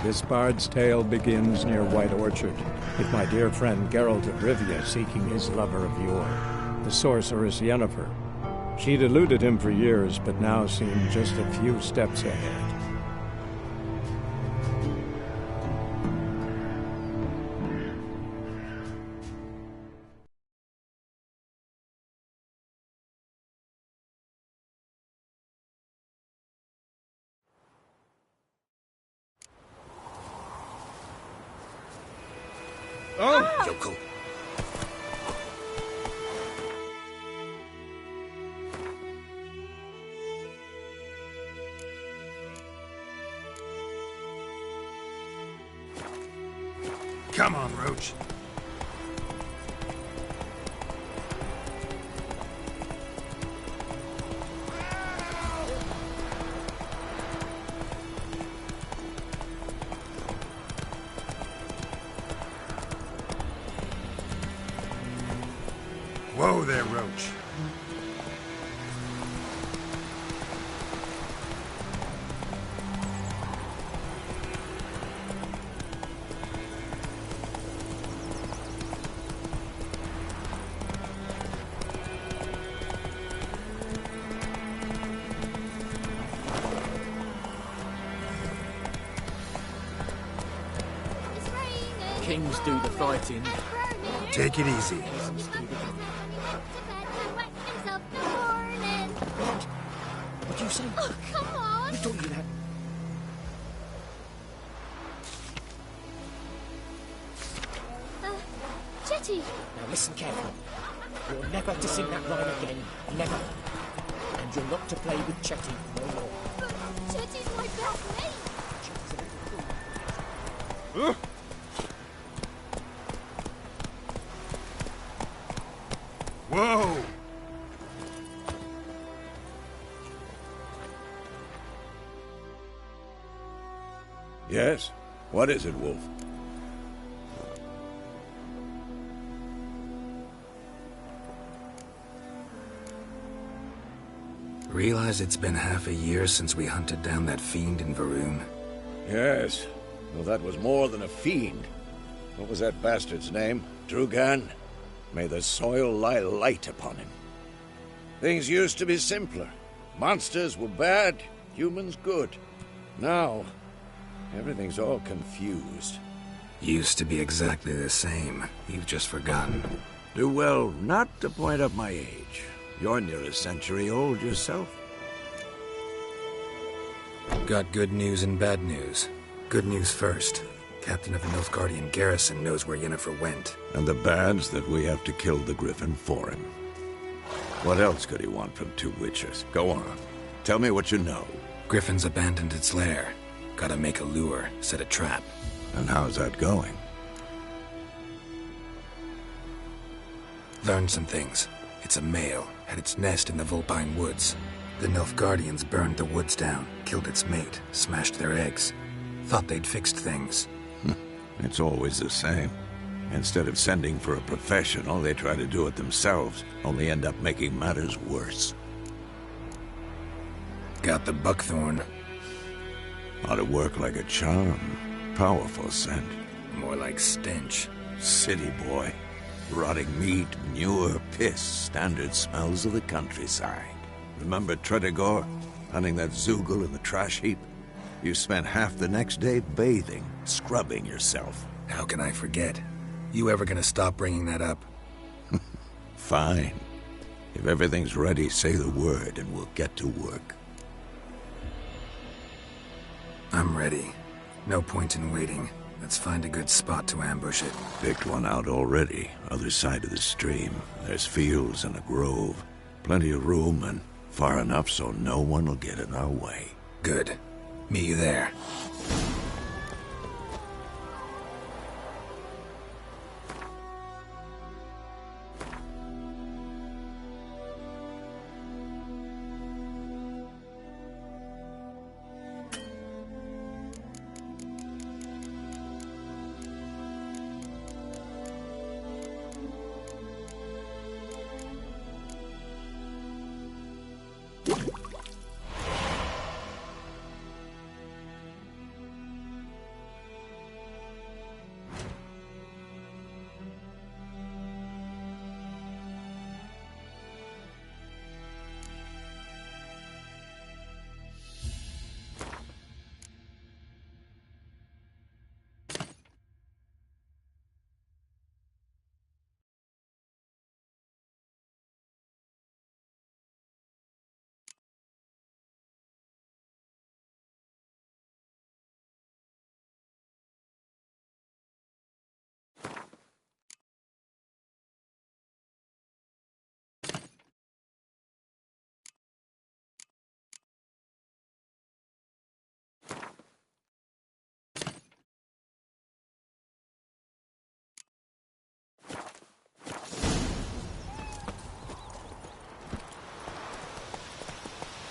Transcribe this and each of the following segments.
This bard's tale begins near White Orchard, with my dear friend Geralt of Rivia seeking his lover of yore, the sorceress Yennefer. She'd eluded him for years, but now seemed just a few steps ahead. Oh! Yoko. Come on, Roach. Whoa there, Roach. Kings do the fighting. Take it easy. What'd you say? Oh, come on! Who taught you that? Chetty! Now listen carefully. You're never to sing that rhyme again. Never. And you're not to play with Chetty no more. But Chetty's my best mate! Whoa! Yes? What is it, Wolf? Realize it's been half a year since we hunted down that fiend in Varoom? Yes. Well, that was more than a fiend. What was that bastard's name? Drugan? May the soil lie light upon him. Things used to be simpler. Monsters were bad, humans good. Now, everything's all confused. Used to be exactly the same. You've just forgotten. Do well not to point up my age. You're near a century old yourself. Got good news and bad news. Good news first. Captain of the Nilfgaardian garrison knows where Yennefer went. And the bad's that we have to kill the Griffin for him. What else could he want from two witches? Go on. Tell me what you know. Griffin's abandoned its lair. Gotta make a lure, set a trap. And how's that going? Learned some things. It's a male, had its nest in the Vulpine Woods. The Nilfgaardians burned the woods down, killed its mate, smashed their eggs. Thought they'd fixed things. It's always the same. Instead of sending for a professional, they try to do it themselves, only end up making matters worse. Got the buckthorn. Ought to work like a charm. Powerful scent. More like stench. City boy. Rotting meat, manure, piss, standard smells of the countryside. Remember Tredegor? Hunting that Zoogle in the trash heap? You spent half the next day bathing, scrubbing yourself. How can I forget? You ever gonna stop bringing that up? Fine. If everything's ready, say the word and we'll get to work. I'm ready. No point in waiting. Let's find a good spot to ambush it. Picked one out already, other side of the stream. There's fields and a grove. Plenty of room and far enough so no one will get in our way. Good. Meet you there.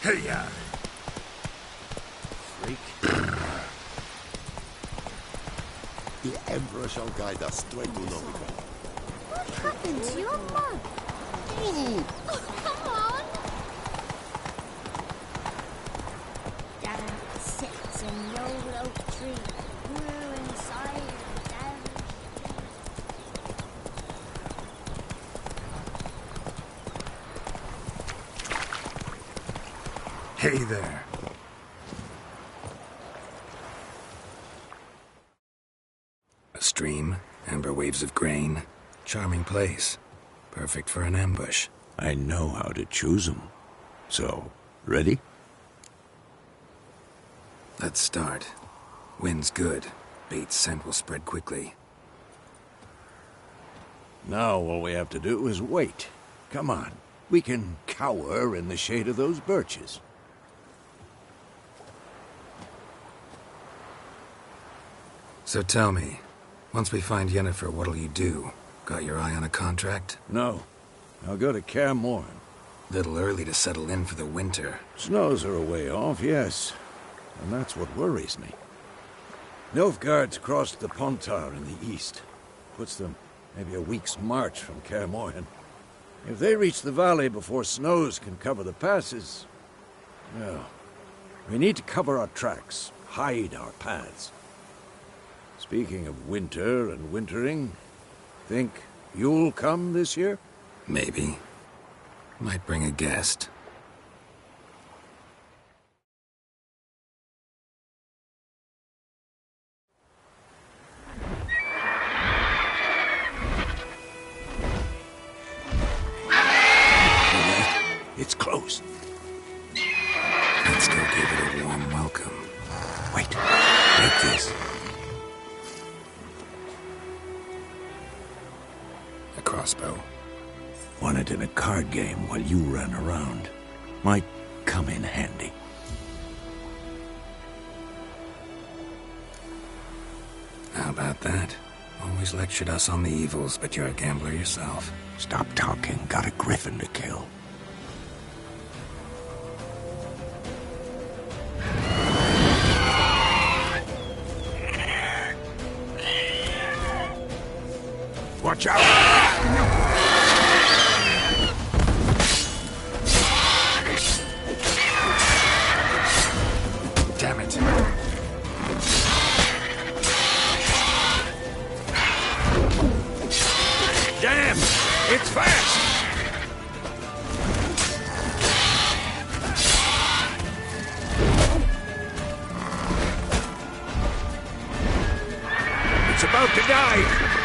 Hey, ya! Freak. The Emperor shall guide us to a new Novigrad. What happened to your mug? Oh, come on! Dad sits in the old oak tree, grew inside of Dad's Hey there. A stream, amber waves of grain. Charming place. Perfect for an ambush. I know how to choose them. So, ready? Let's start. Wind's good. Bait's scent will spread quickly. Now all we have to do is wait. Come on. We can cower in the shade of those birches. So tell me, once we find Yennefer, what'll you do? Got your eye on a contract? No. I'll go to Kaer Morhen. Little early to settle in for the winter. Snows are a way off, yes. And that's what worries me. Nilfgaard's crossed the Pontar in the east. Puts them maybe a week's march from Kaer Morhen. If they reach the valley before snows can cover the passes, well, we need to cover our tracks, hide our paths. Speaking of winter and wintering, think you'll come this year? Maybe. Might bring a guest. It's close. Let's go give it a warm welcome. Wait, like this. A crossbow. Won it in a card game while you ran around. Might come in handy. How about that? Always lectured us on the evils, but you're a gambler yourself. Stop talking. Got a griffin to kill. Watch out! Damn it. Damn! It's fast! It's about to die!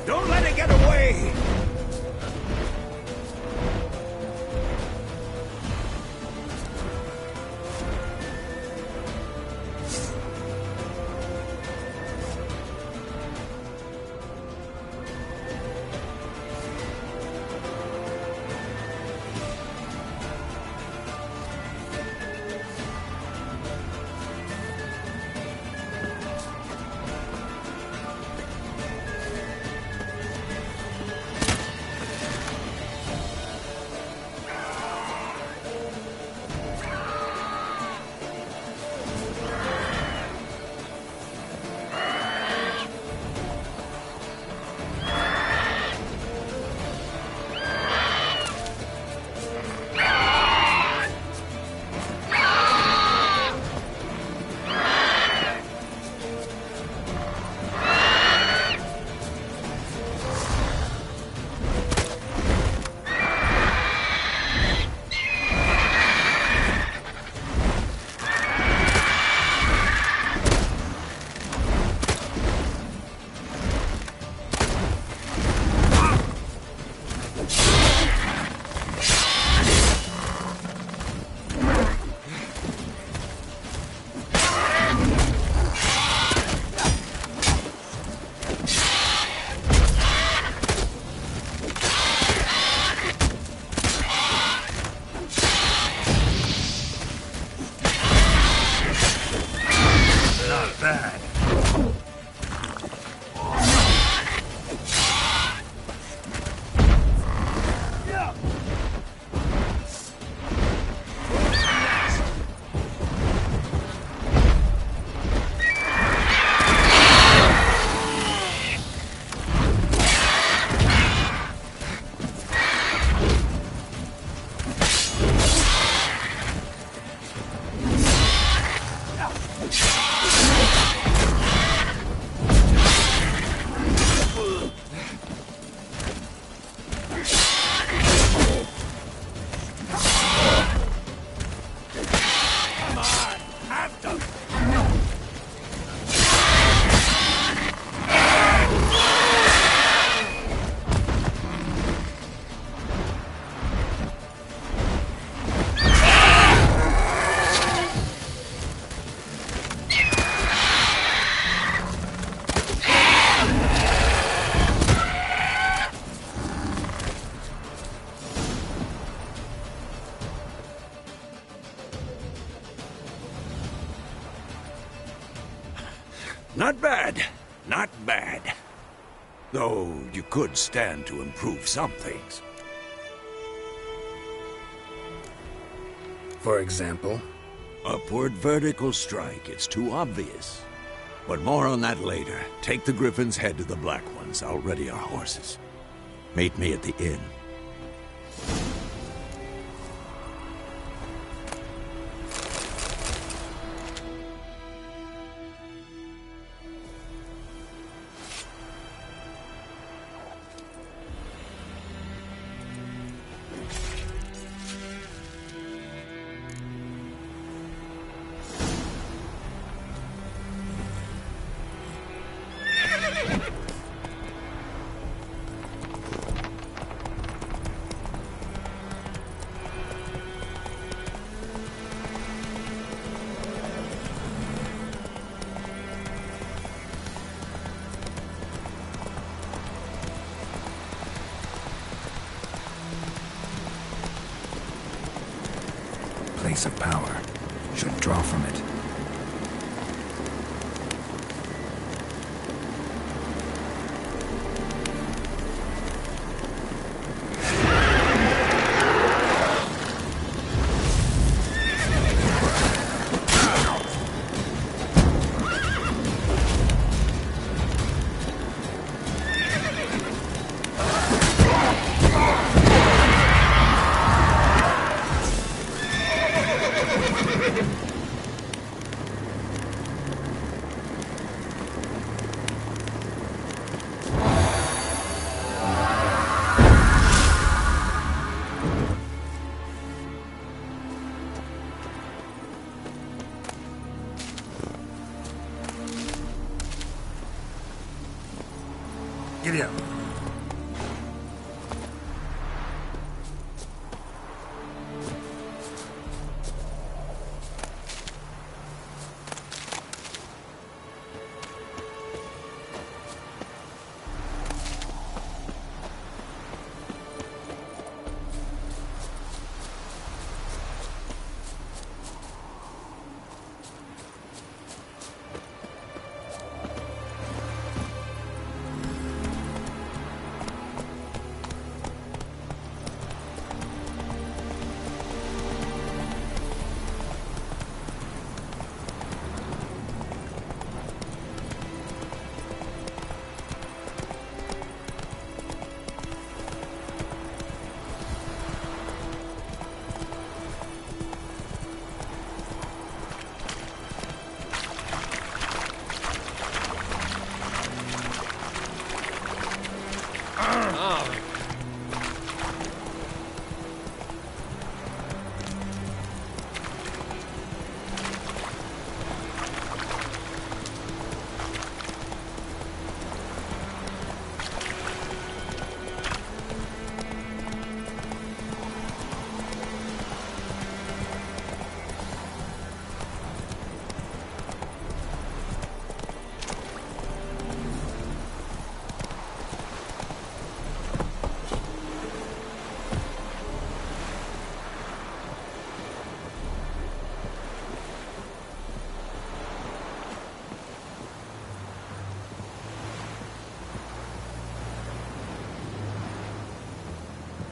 Don't let it get away! Though you could stand to improve some things. For example? Upward vertical strike, it's too obvious. But more on that later. Take the Griffin's head to the Black Ones. I'll ready our horses. Meet me at the inn. Place of power. Should draw from it. Giddy up.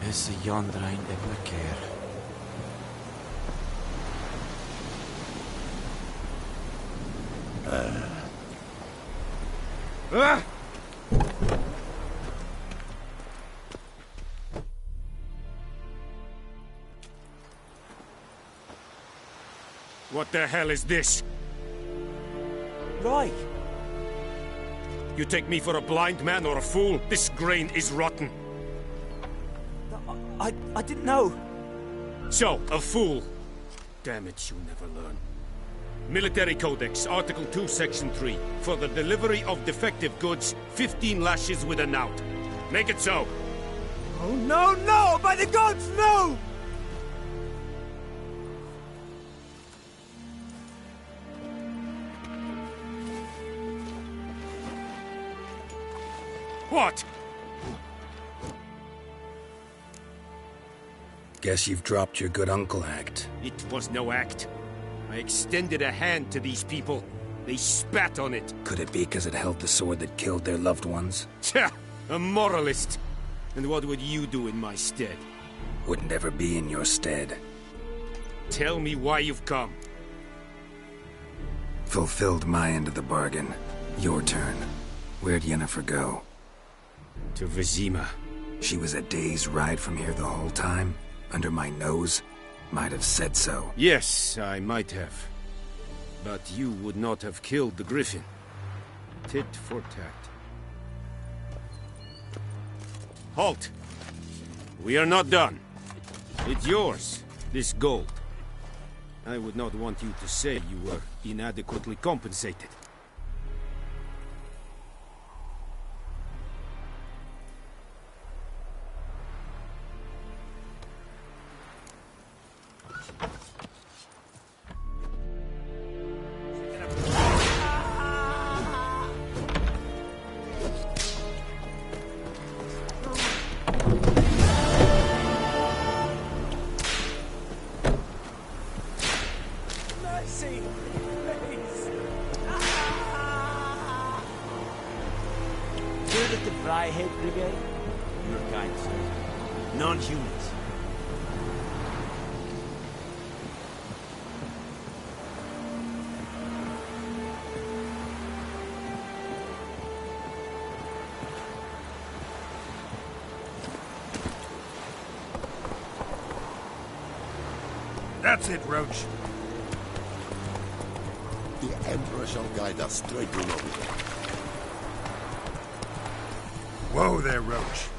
Is yonder ein ever care. What the hell is this? Right. You take me for a blind man or a fool? This grain is rotten. I didn't know. So, a fool. Damn it, you never learn. Military Codex, Article 2, Section 3. For the delivery of defective goods, 15 lashes with a knout. Make it so. Oh, no, no! By the gods, no! What? Guess you've dropped your good uncle act. It was no act. I extended a hand to these people. They spat on it. Could it be because it held the sword that killed their loved ones? Tja! A moralist. And what would you do in my stead? Wouldn't ever be in your stead. Tell me why you've come. Fulfilled my end of the bargain. Your turn. Where'd Yennefer go? To Vizima. She was a day's ride from here the whole time? Under my nose? Might have said so. Yes, I might have. But you would not have killed the griffin. Tit for tat. Halt! We are not done. It's yours, this gold. I would not want you to say you were inadequately compensated. Non-humans. That's it, Roach. The Emperor shall guide us straight to Rome. Whoa there, Roach.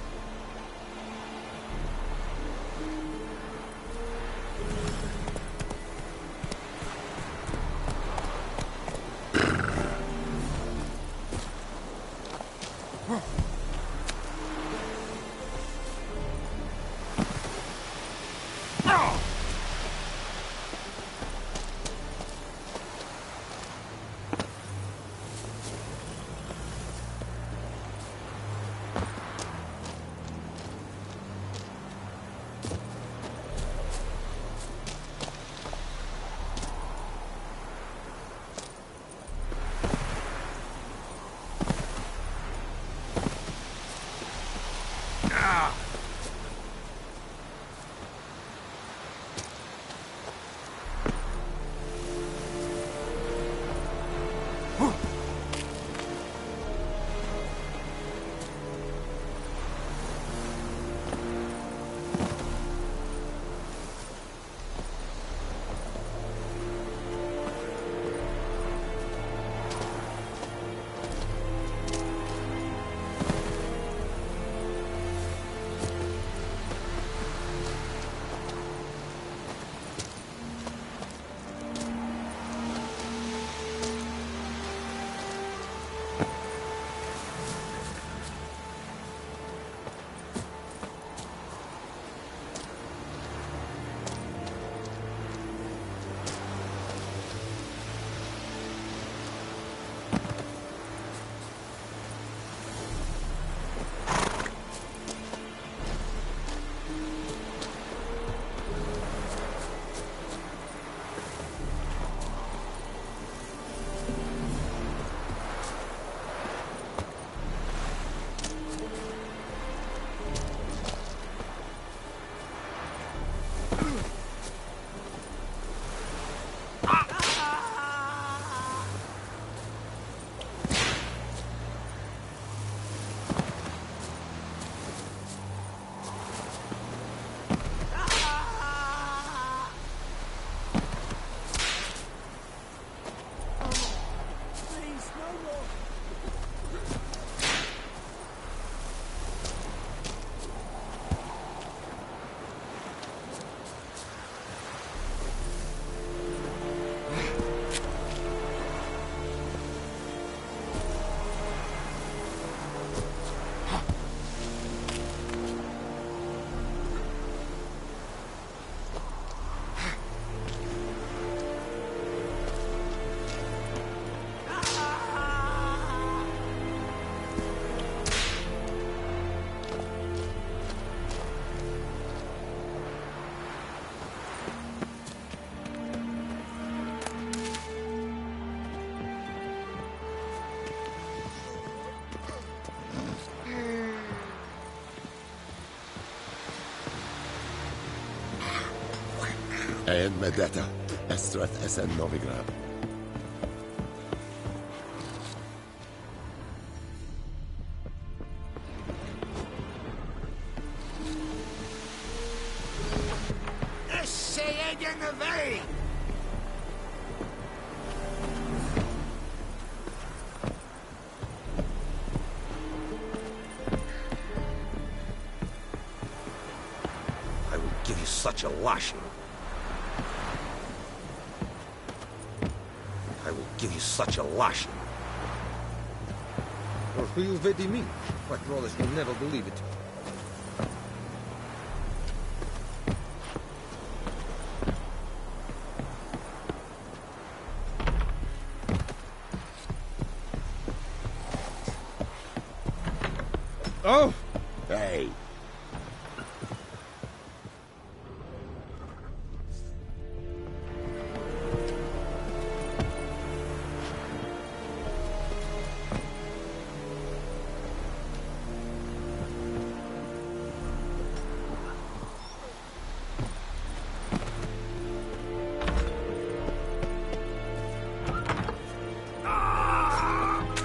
En med detta, Estret SN Novigrad. I will give you such a lashing. I will give you such a lashing. Or who you vedi me? My brothers will never believe it. Oh! Hey.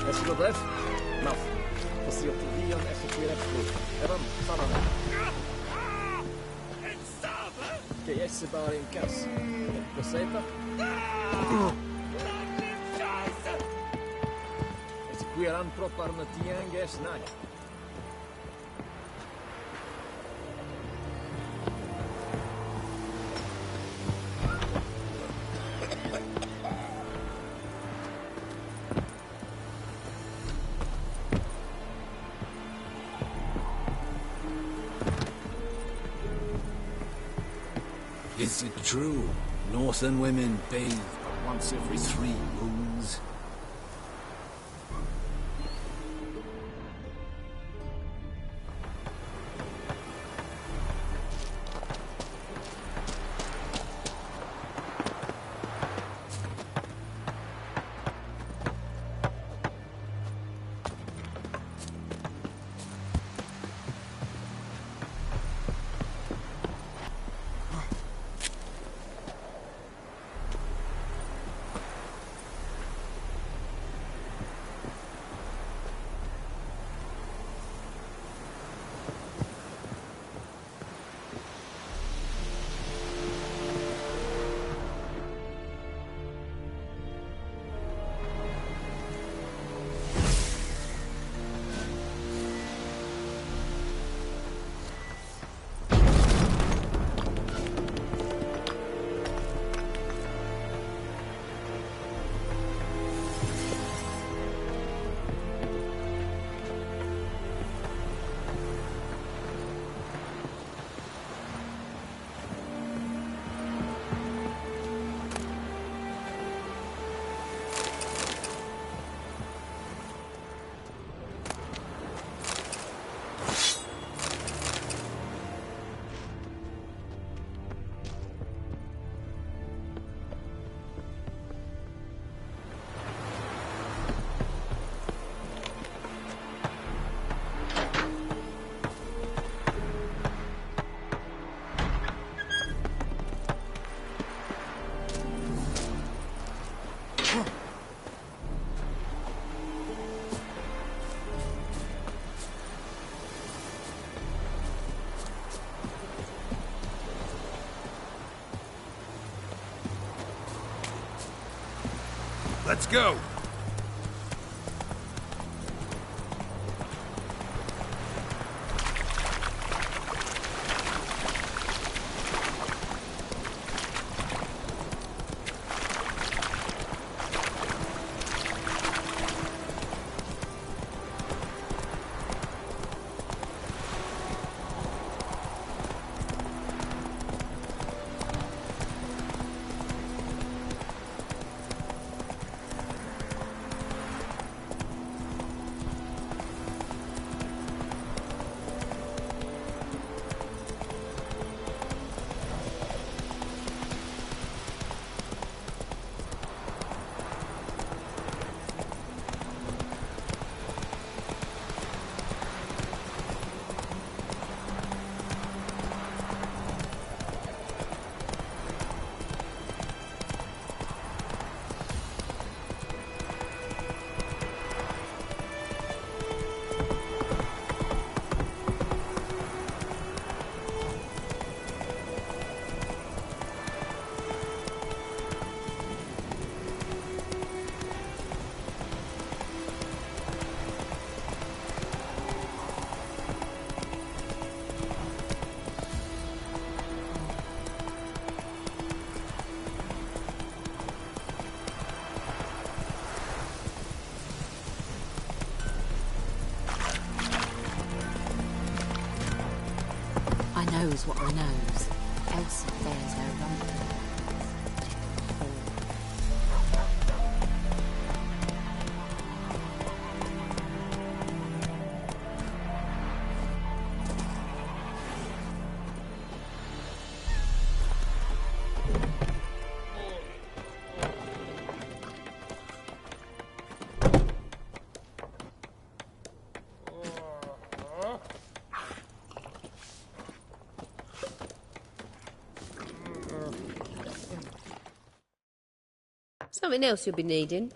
Esco def? Maf. Pasio TV on effectuer exploit. Evan, Sanan. Che jesse bara in kass. Cos'eta? Esse qui eran propar na tianga snag. Is it true? Northern women bathe but once every 3 moons? Let's go! knows what I knows. Else there's her rump. Something else you'll be needing?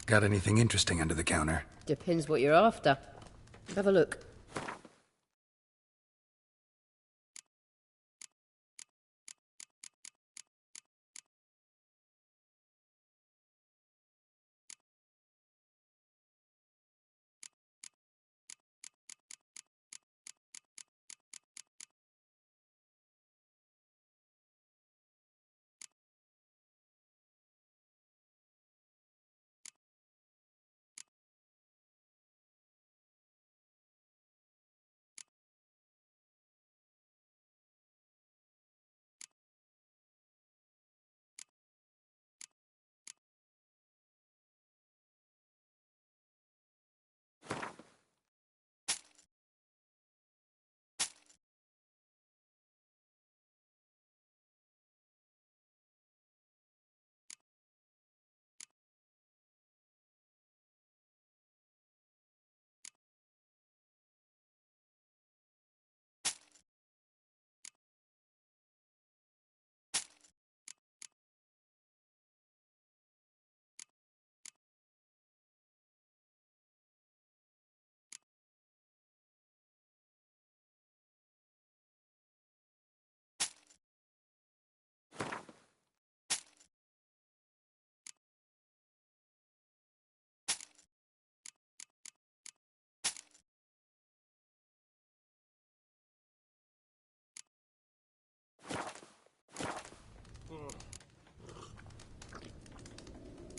Got anything interesting under the counter? Depends what you're after. Have a look.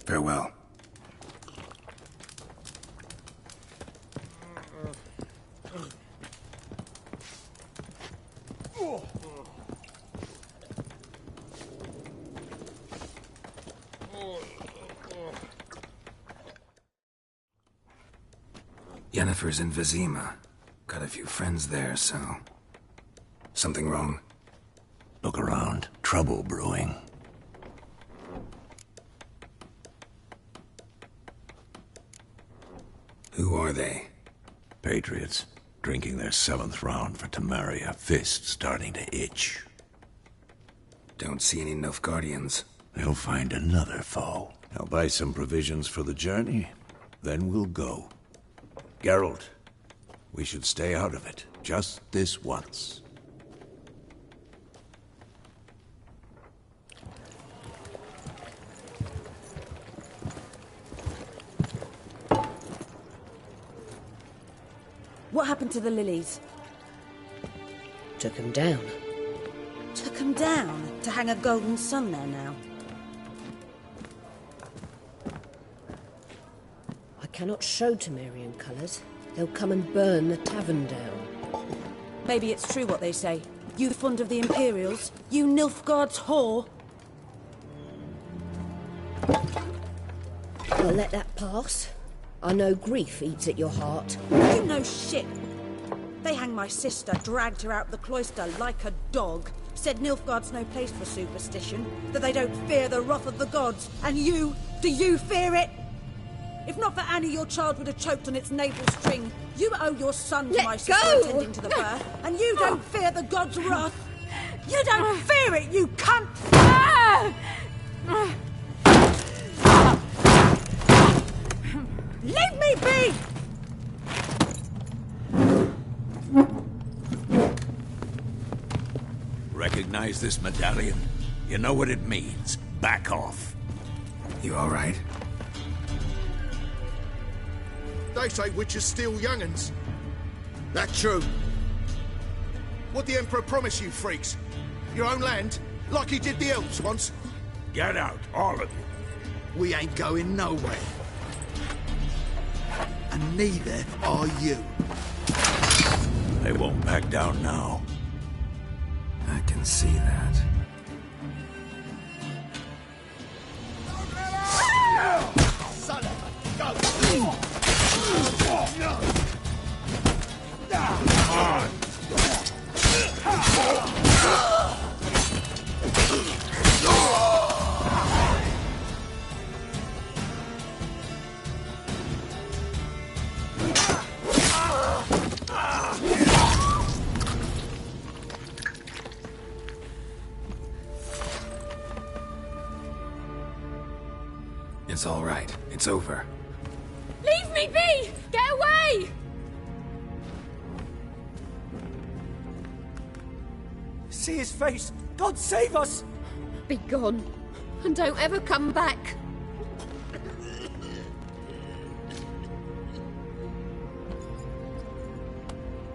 Farewell. Yennefer's in Vizima. Got a few friends there, so... Something wrong? Look around. Trouble brewing. Who are they? Patriots. Drinking their 7th round for Temeria. Fist starting to itch. Don't see any Nilfgaardians. They'll find another foe. I'll buy some provisions for the journey. Then we'll go. Geralt, we should stay out of it. Just this once. What happened to the lilies? Took them down. Took them down? To hang a golden sun there now? I cannot show Temerian colours. They'll come and burn the tavern down. Maybe it's true what they say. You fond of the Imperials? You Nilfgaard's whore? I'll let that pass. I know grief eats at your heart. You know shit. They hanged my sister, dragged her out the cloister like a dog. Said Nilfgaard's no place for superstition, that they don't fear the wrath of the gods. And you, do you fear it? If not for Annie, your child would have choked on its navel string. You owe your son to my sister attending to the birth, and you don't fear the gods' wrath. You don't fear it, you cunt! Leave me be! Recognize this medallion? You know what it means. Back off. You all right? They say witches steal young'uns. That true? What the Emperor promise you, freaks? Your own land? Like he did the elves once? Get out, all of you. We ain't going nowhere. And neither are you. They won't back down now. I can see that. Son of a gun! It's all right. It's over. Leave me be! Get away! See his face! God save us! Be gone, and don't ever come back.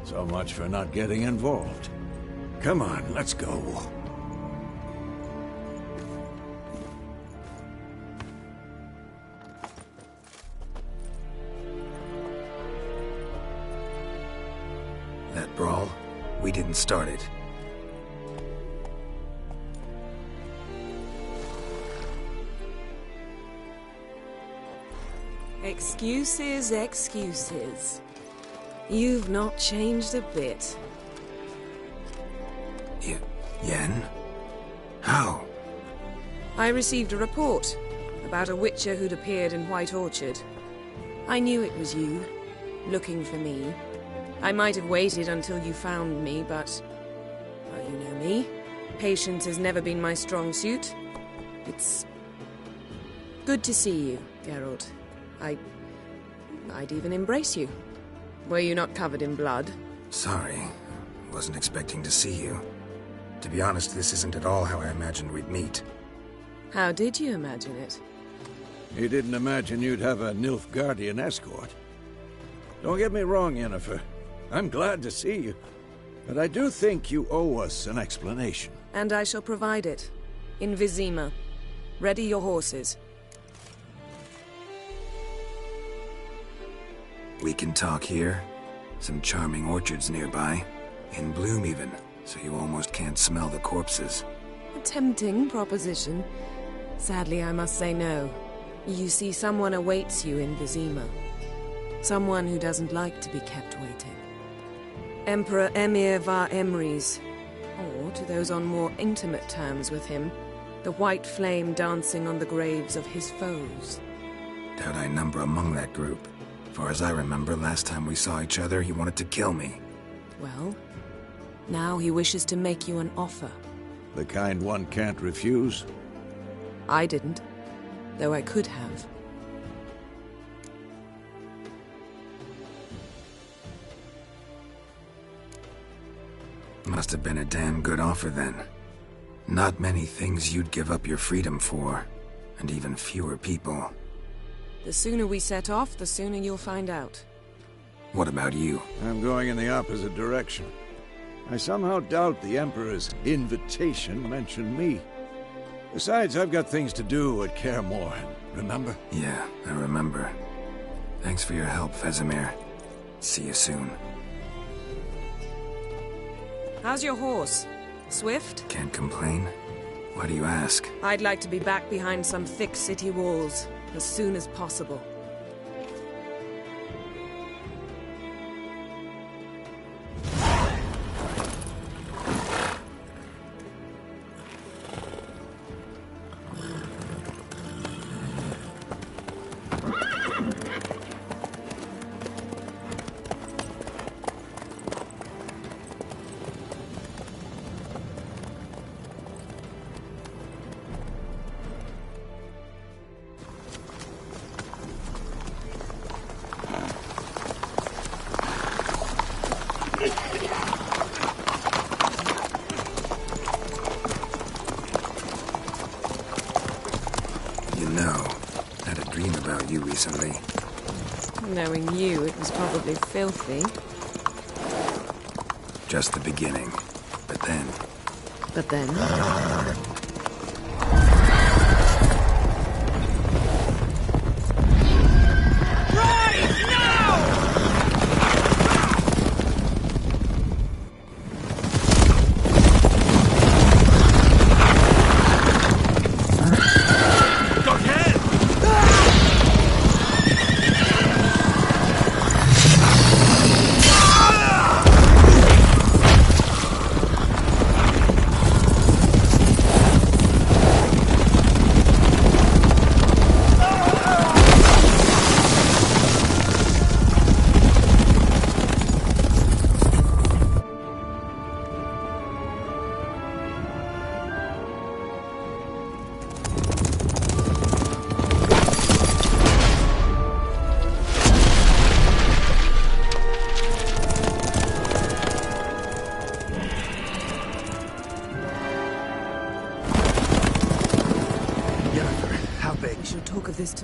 So much for not getting involved. Come on, let's go. That brawl, we didn't start it. Excuses, excuses. You've not changed a bit. Yen? How? I received a report about a witcher who'd appeared in White Orchard. I knew it was you, looking for me. I might have waited until you found me, but... well, you know me. Patience has never been my strong suit. It's... good to see you, Geralt. I'd even embrace you. Were you not covered in blood? Sorry. Wasn't expecting to see you. To be honest, this isn't at all how I imagined we'd meet. How did you imagine it? You didn't imagine you'd have a Nilfgaardian escort. Don't get me wrong, Yennefer. I'm glad to see you. But I do think you owe us an explanation. And I shall provide it. In Vizima. Ready your horses. We can talk here. Some charming orchards nearby. In bloom even, so you almost can't smell the corpses. A tempting proposition. Sadly, I must say no. You see, someone awaits you in Vizima. Someone who doesn't like to be kept waiting. Emperor Emir var Emrys. Or, to those on more intimate terms with him, the white flame dancing on the graves of his foes. Doubt I number among that group. Far as I remember, last time we saw each other, he wanted to kill me. Well, now he wishes to make you an offer. The kind one can't refuse? I didn't, though I could have. Must have been a damn good offer then. Not many things you'd give up your freedom for, and even fewer people. The sooner we set off, the sooner you'll find out. What about you? I'm going in the opposite direction. I somehow doubt the Emperor's invitation mentioned me. Besides, I've got things to do at Kaer Morhen, remember? Yeah, I remember. Thanks for your help, Vesemir. See you soon. How's your horse? Swift? Can't complain. Why do you ask? I'd like to be back behind some thick city walls. As soon as possible. Recently. Knowing you, it was probably filthy. Just the beginning. But then... But then?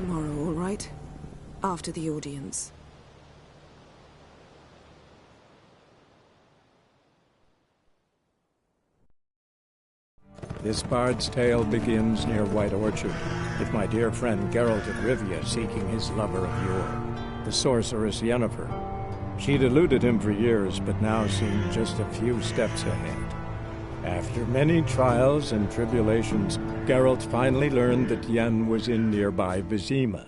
Tomorrow, all right? After the audience. This bard's tale begins near White Orchard, with my dear friend Geralt of Rivia seeking his lover of yore, the sorceress Yennefer. She'd eluded him for years, but now seemed just a few steps ahead. After many trials and tribulations, Geralt finally learned that Yen was in nearby Vizima.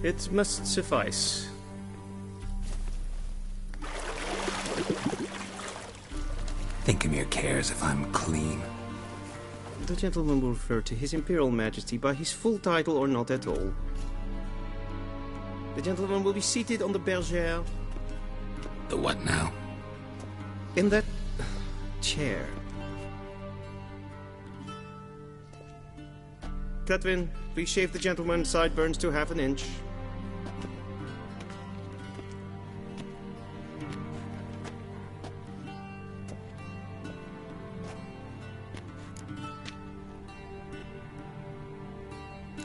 It must suffice. Thinkamir cares if I'm clean. The gentleman will refer to His Imperial Majesty by his full title or not at all. The gentleman will be seated on the bergère. The what now? In that chair. Catwin, please shave the gentleman's sideburns to ½ an inch.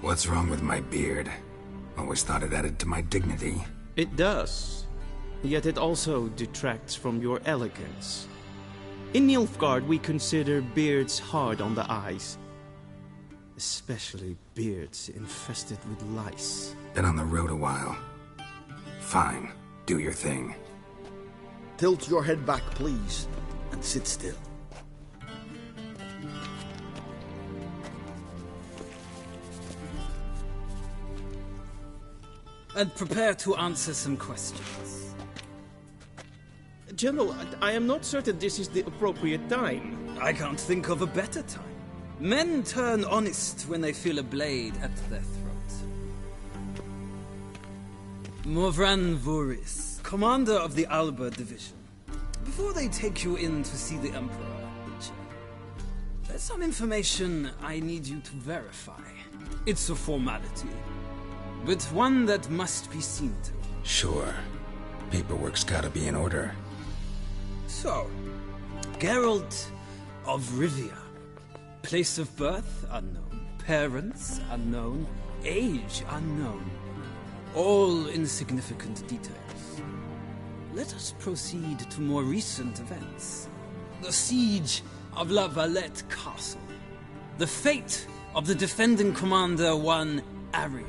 What's wrong with my beard? Always thought it added to my dignity. It does. Yet it also detracts from your elegance. In Nilfgaard, we consider beards hard on the eyes. Especially beards infested with lice. Been on the road a while. Fine. Do your thing. Tilt your head back, please, and sit still. And prepare to answer some questions. General, I am not certain this is the appropriate time. I can't think of a better time. Men turn honest when they feel a blade at their throat. Morvran Voris, commander of the Alba Division. Before they take you in to see the Emperor, there's some information I need you to verify. It's a formality, but one that must be seen to. Sure. Paperwork's gotta be in order. So, Geralt of Rivia. Place of birth unknown. Parents unknown. Age unknown. All insignificant details. Let us proceed to more recent events. The siege of La Valette Castle. The fate of the defending commander, one Arian.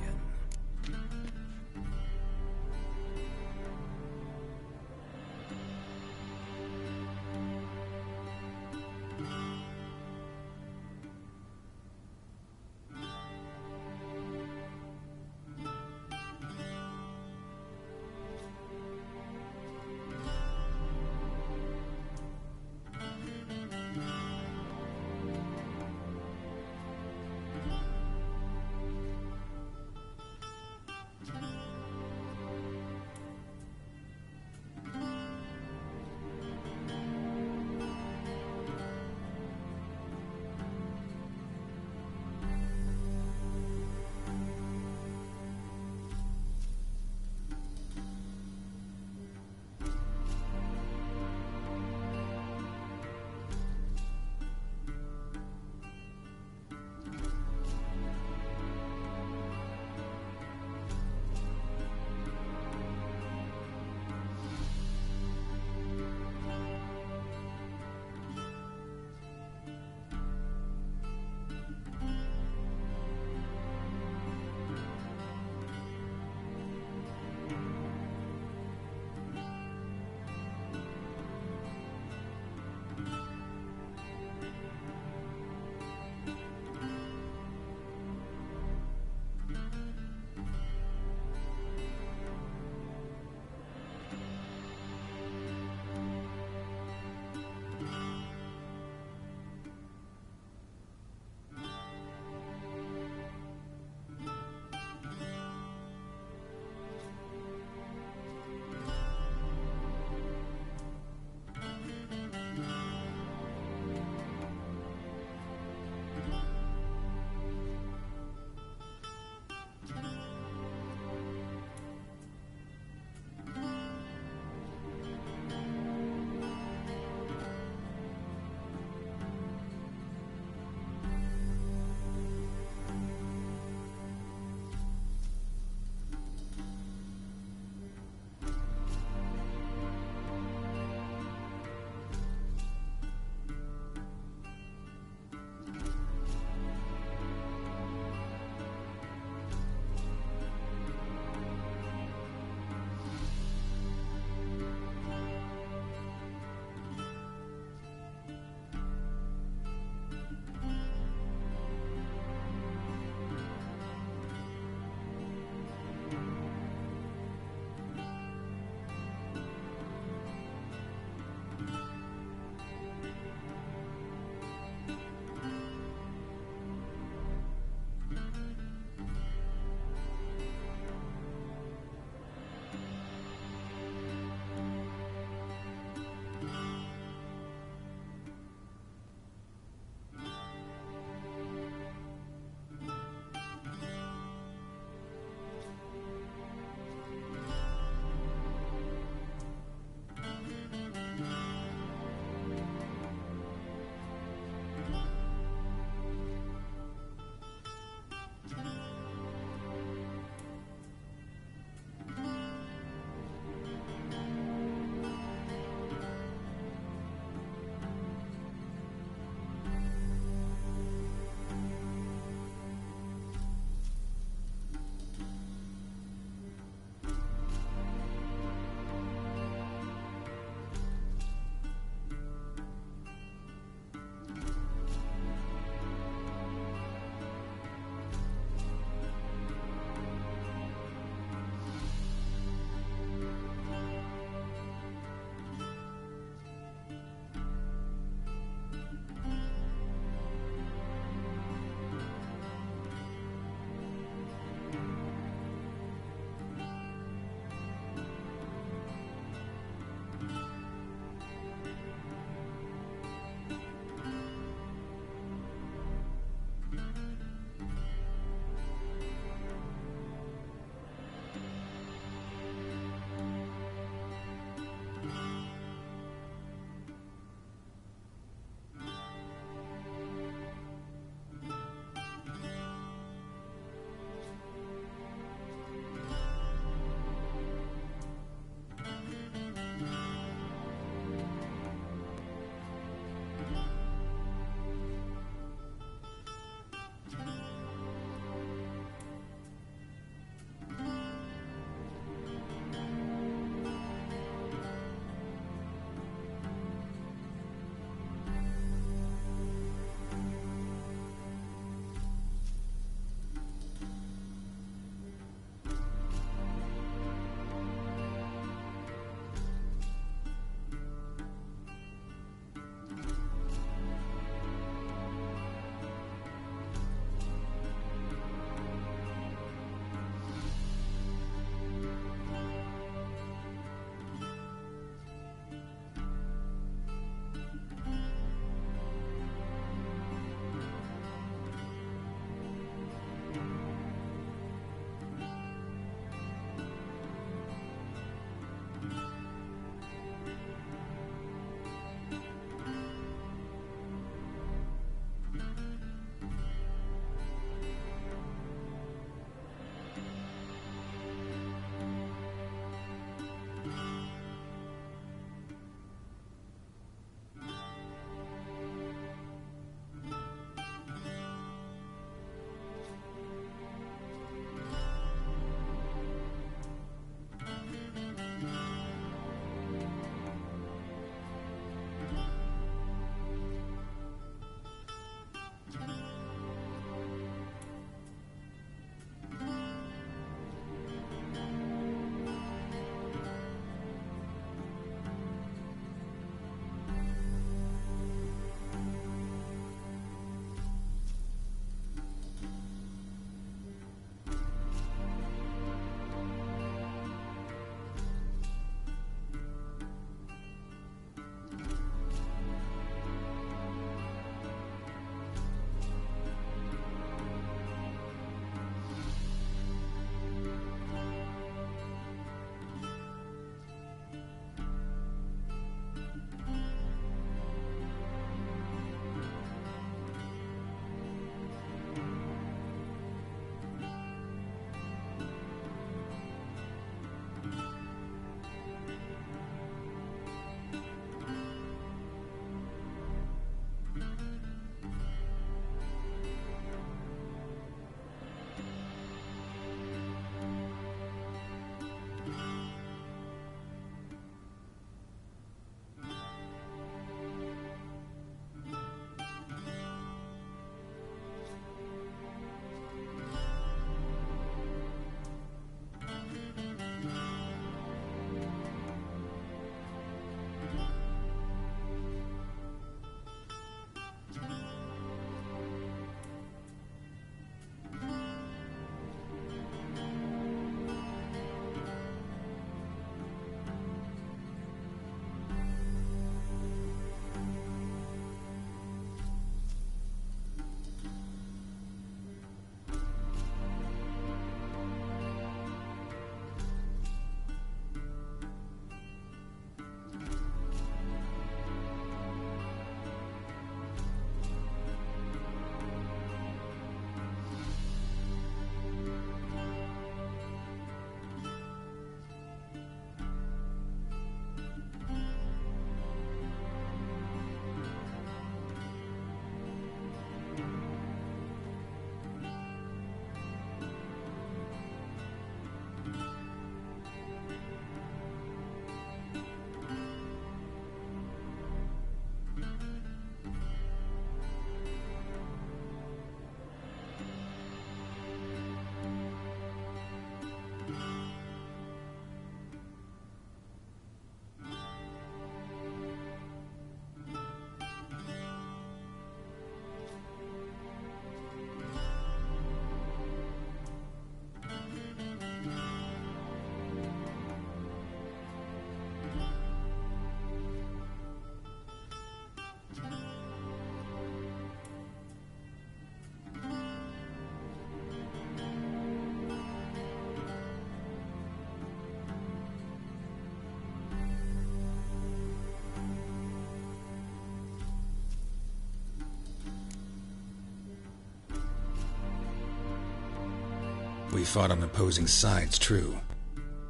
We fought on opposing sides, true.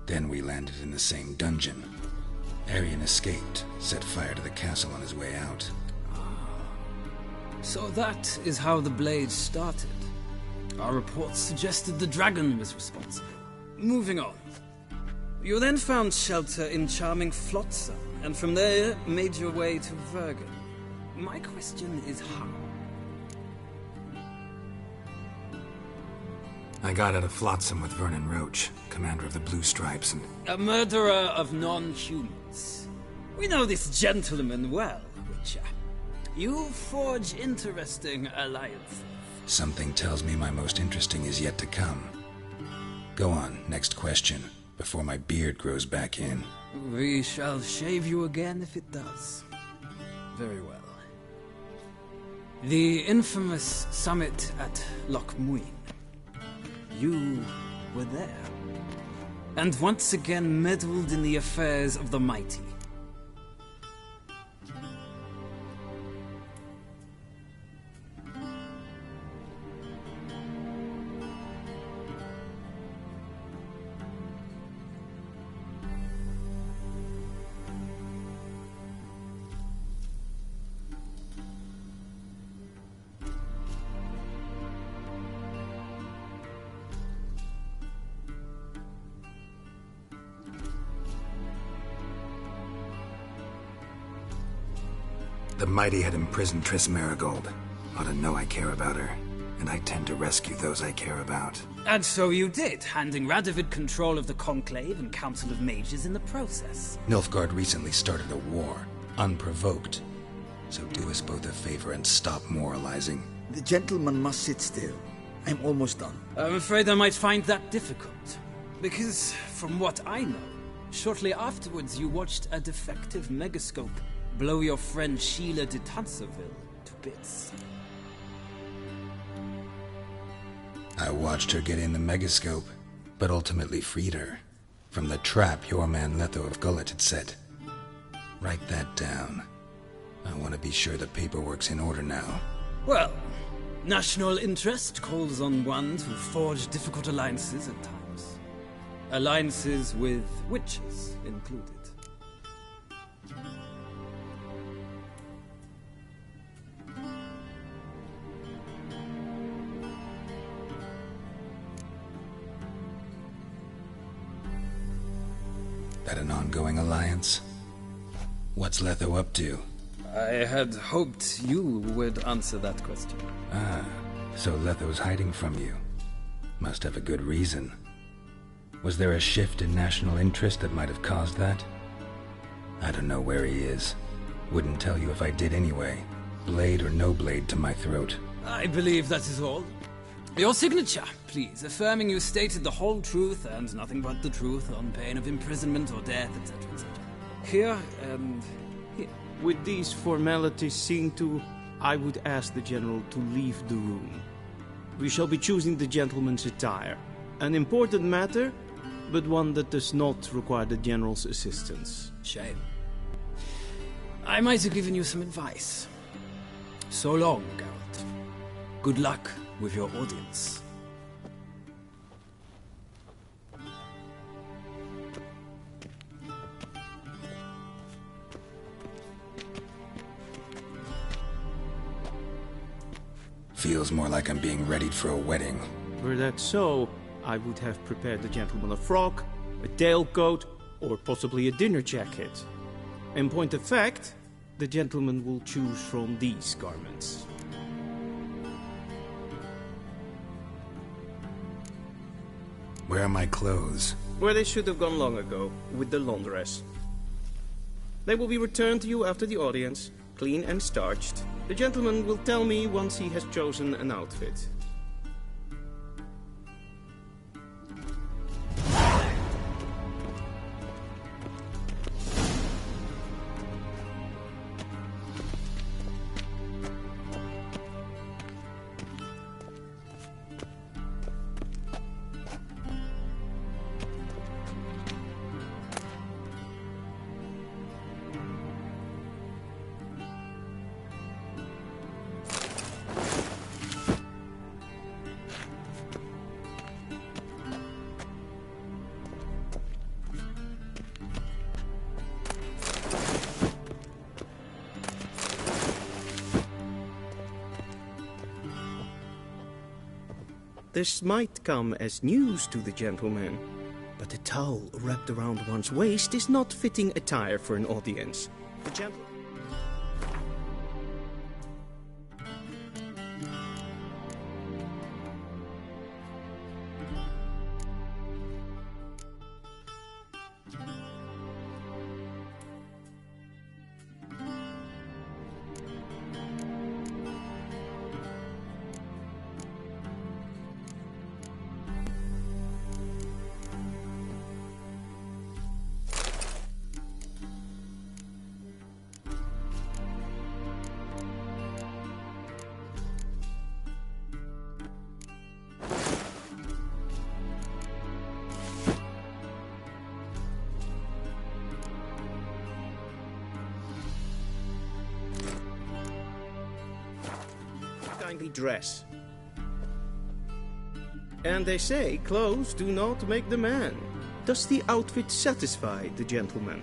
Then we landed in the same dungeon. Arian escaped, set fire to the castle on his way out. So that is how the blade started. Our reports suggested the dragon was responsible. Moving on. You then found shelter in charming Flotsam, and from there made your way to Vergen. My question is how? I got out of Flotsam with Vernon Roach, commander of the Blue Stripes, and... A murderer of non-humans. We know this gentleman well, Witcher. You forge interesting alliances. Something tells me my most interesting is yet to come. Go on, next question, before my beard grows back in. We shall shave you again if it does. Very well. The infamous summit at Loch Muin. You were there. And once again meddled in the affairs of the mighty. The mighty had imprisoned Triss Marigold. Ought to know I care about her, and I tend to rescue those I care about. And so you did, handing Radovid control of the Conclave and Council of Mages in the process. Nilfgaard recently started a war, unprovoked. So do us both a favor and stop moralizing. The gentleman must sit still. I'm almost done. I'm afraid I might find that difficult. Because, from what I know, shortly afterwards you watched a defective megascope blow your friend Sheila de Tanserville to bits. I watched her get in the megascope, but ultimately freed her from the trap your man Letho of Gullet had set. Write that down. I want to be sure the paperwork's in order now. Well, national interest calls on one to forge difficult alliances at times. Alliances with witches included. That an ongoing alliance? What's Letho up to? I had hoped you would answer that question. Ah, so Letho's hiding from you. Must have a good reason. Was there a shift in national interest that might have caused that? I don't know where he is. Wouldn't tell you if I did anyway. Blade or no blade to my throat. I believe that is all. Your signature, please, affirming you stated the whole truth and nothing but the truth on pain of imprisonment or death, etc., etc. Here and here. With these formalities seen to, I would ask the General to leave the room. We shall be choosing the gentleman's attire. An important matter, but one that does not require the General's assistance. Shame. I might have given you some advice. So long, Geralt. Good luck with your audience. Feels more like I'm being readied for a wedding. Were that so, I would have prepared the gentleman a frock, a tailcoat, or possibly a dinner jacket. In point of fact, the gentleman will choose from these garments. Where are my clothes? Where they should have gone long ago, with the laundress. They will be returned to you after the audience, clean and starched. The gentleman will tell me once he has chosen an outfit. This might come as news to the gentleman, but a towel wrapped around one's waist is not fitting attire for an audience. The gentleman... dress. And they say clothes do not make the man. Does the outfit satisfy the gentleman?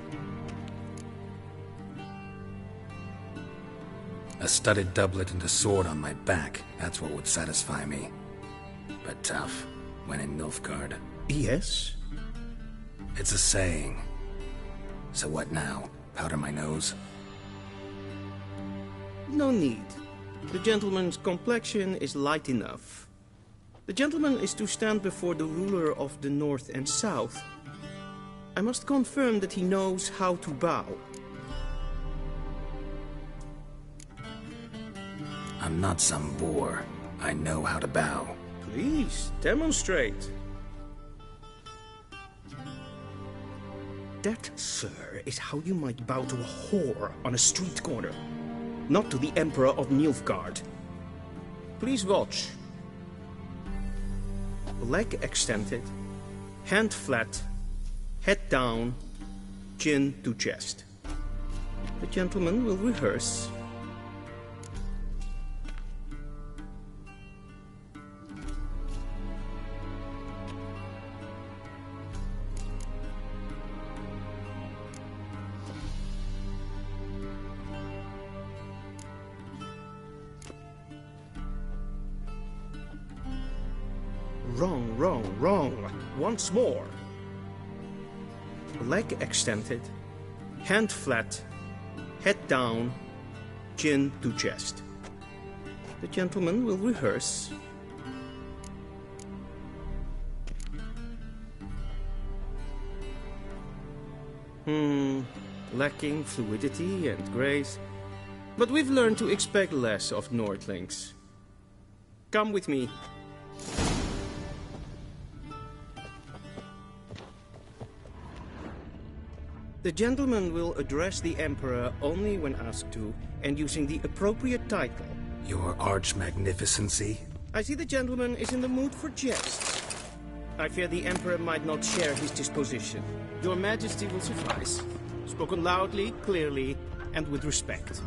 A studded doublet and a sword on my back, that's what would satisfy me. But tough, when in Nilfgaard. Yes? It's a saying. So what now? Powder my nose? No need. The gentleman's complexion is light enough. The gentleman is to stand before the ruler of the North and South. I must confirm that he knows how to bow. I'm not some boor. I know how to bow. Please, demonstrate. That, sir, is how you might bow to a whore on a street corner. Not to the Emperor of Nilfgaard. Please watch. Leg extended, hand flat, head down, chin to chest. The gentleman will rehearse. Wrong, wrong, wrong. Once more. Leg extended, hand flat, head down, chin to chest. The gentleman will rehearse. Lacking fluidity and grace. But we've learned to expect less of Nordlings. Come with me. The gentleman will address the Emperor only when asked to, and using the appropriate title. Your Arch-Magnificency? I see the gentleman is in the mood for jests. I fear the Emperor might not share his disposition. Your Majesty will suffice. Spoken loudly, clearly, and with respect.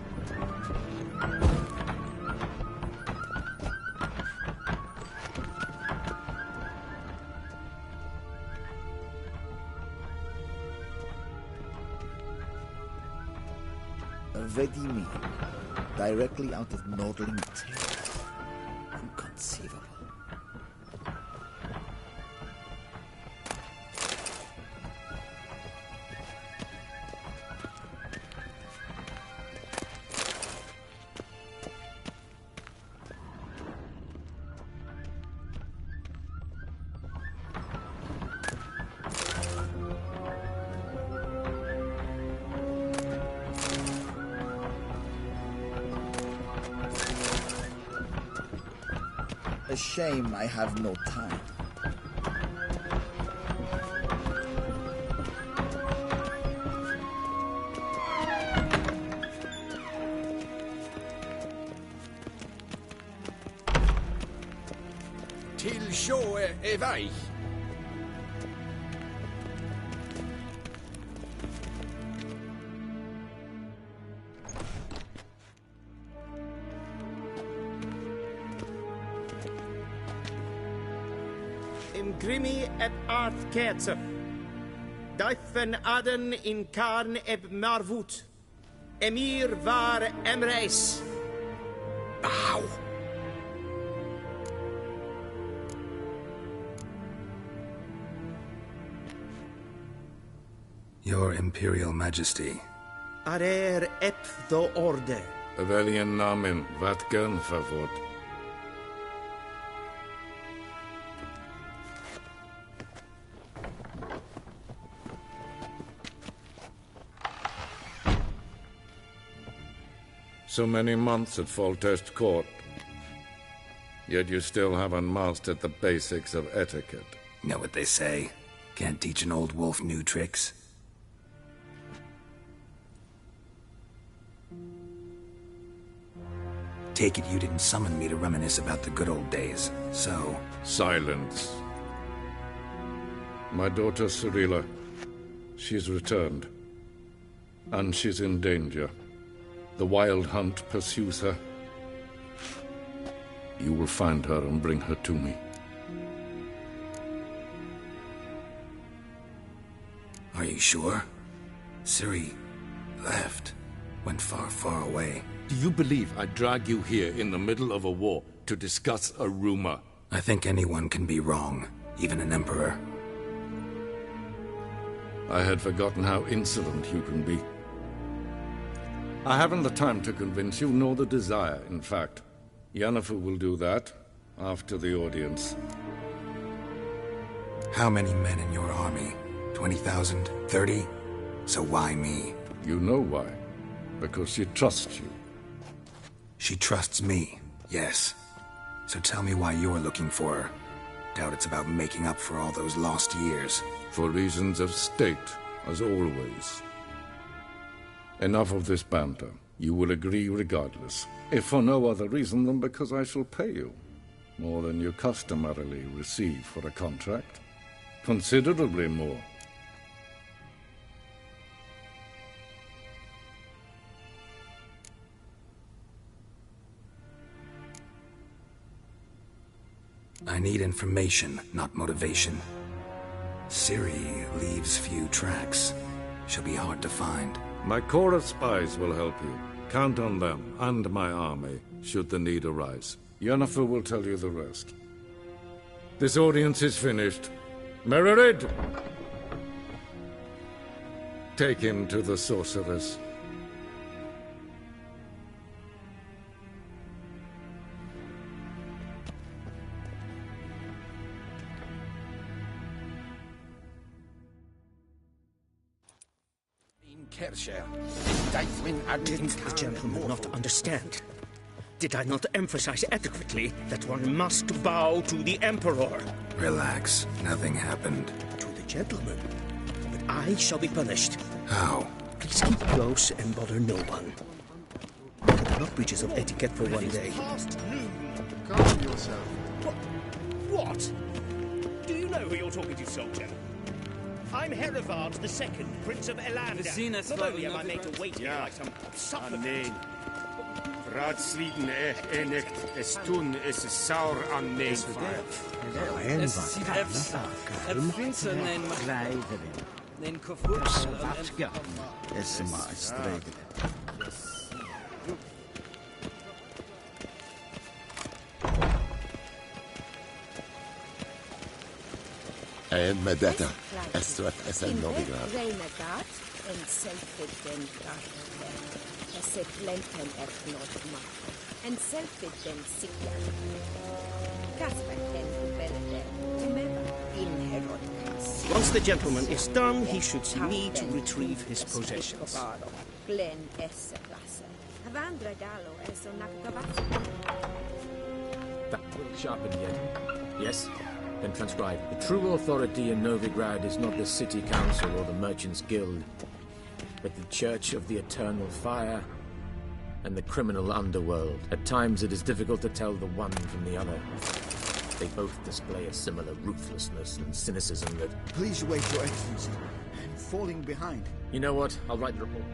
Vedimi, directly out of Nordling tales. Inconceivable. A shame I have no time. Till show är väg. Grimi et art ketzer. Daifen aden in karn eb marvut. Emir var emreis. Bow. Your Imperial Majesty. Arer ep do orde. Veljen namen, vatgen favort. So many months at Foltest Court, yet you still haven't mastered the basics of etiquette. Know what they say? Can't teach an old wolf new tricks. Take it you didn't summon me to reminisce about the good old days, so... Silence. My daughter Cyrilla, she's returned. And she's in danger. The Wild Hunt pursues her. You will find her and bring her to me. Are you sure? Ciri left. Went far, far away. Do you believe I'd drag you here in the middle of a war to discuss a rumor? I think anyone can be wrong, even an emperor. I had forgotten how insolent you can be. I haven't the time to convince you, nor the desire, in fact. Yennefer will do that after the audience. How many men in your army? 20,000? 30? So why me? You know why. Because she trusts you. She trusts me, yes. So tell me why you're looking for her. Doubt it's about making up for all those lost years. For reasons of state, as always. Enough of this banter. You will agree regardless. If for no other reason than because I shall pay you. More than you customarily receive for a contract. Considerably more. I need information, not motivation. Ciri leaves few tracks. She'll be hard to find. My corps of spies will help you. Count on them, and my army, should the need arise. Yennefer will tell you the rest. This audience is finished. Mererid! Take him to the sorceress. Didn't the gentleman not understand? Did I not emphasize adequately that one must bow to the Emperor? Relax. Nothing happened. To the gentleman. But I shall be punished. How? Please keep close and bother no one. Not breaches of etiquette for one day. Calm yourself. What? Do you know who you're talking to, soldier? I'm Herivard II, Prince of Elander. Not only am I made to wait here like some supplicant. Raadsliden echt es tun es saur an neem. En med detta, SOF SN Novigrad. Once the gentleman is done, he should see me to retrieve his possessions. That will sharpen yet. Yes? Then transcribe. The true authority in Novigrad is not the city council or the merchants' guild, but the Church of the Eternal Fire and the criminal underworld. At times it is difficult to tell the one from the other. They both display a similar ruthlessness and cynicism that... Please wait, Your Excellency. I'm falling behind. You know what? I'll write the report.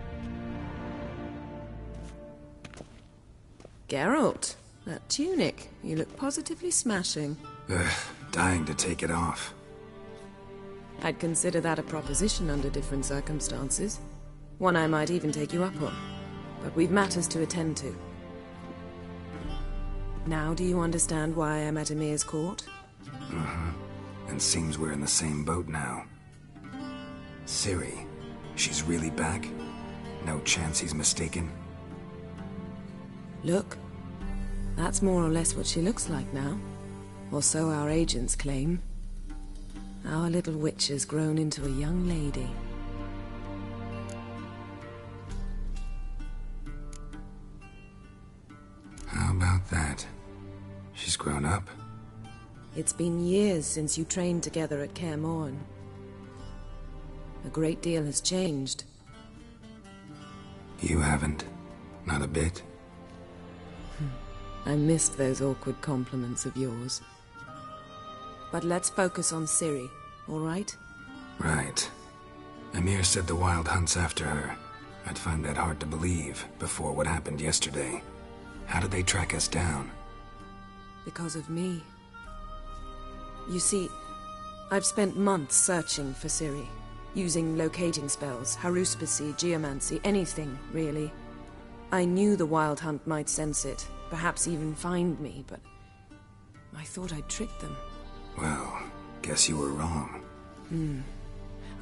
Geralt, that tunic. You look positively smashing. Ugh, dying to take it off. I'd consider that a proposition under different circumstances. One I might even take you up on. But we've matters to attend to. Now do you understand why I'm at Emir's court? Mm-hmm. And seems we're in the same boat now. Ciri, She's really back? No chance he's mistaken? Look. That's more or less what she looks like now. Or so our agents claim. Our little witch has grown into a young lady. How about that? She's grown up? It's been years since you trained together at Kaer Morhen. A great deal has changed. You haven't. Not a bit. I missed those awkward compliments of yours. But let's focus on Ciri, all right? Right. Emir said the Wild Hunt's after her. I'd find that hard to believe before what happened yesterday. How did they track us down? Because of me. You see, I've spent months searching for Ciri, using locating spells, haruspicy, geomancy, anything, really. I knew the Wild Hunt might sense it, perhaps even find me, but I thought I'd tricked them. Well, guess you were wrong.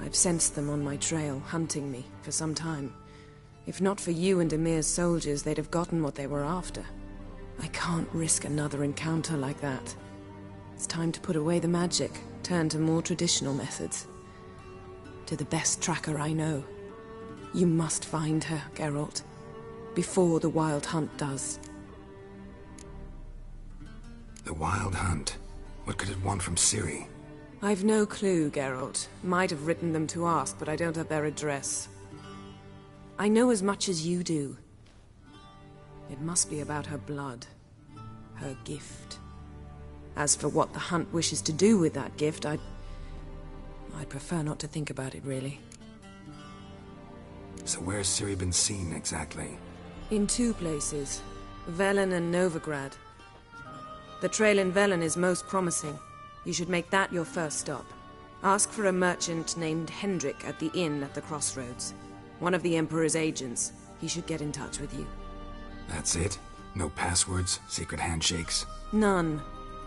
I've sensed them on my trail, hunting me, for some time. If not for you and Emir's soldiers, they'd have gotten what they were after. I can't risk another encounter like that. It's time to put away the magic, turn to more traditional methods. To the best tracker I know. You must find her, Geralt. Before the Wild Hunt does. The Wild Hunt? What could it want from Ciri? I've no clue, Geralt. Might have written them to ask, but I don't have their address. I know as much as you do. It must be about her blood. Her gift. As for what the Hunt wishes to do with that gift, I'd prefer not to think about it, really. So where's Ciri been seen, exactly? In two places. Velen and Novigrad. The trail in Velen is most promising. You should make that your first stop. Ask for a merchant named Hendrik at the inn at the crossroads. One of the Emperor's agents. He should get in touch with you. That's it? No passwords, secret handshakes? None.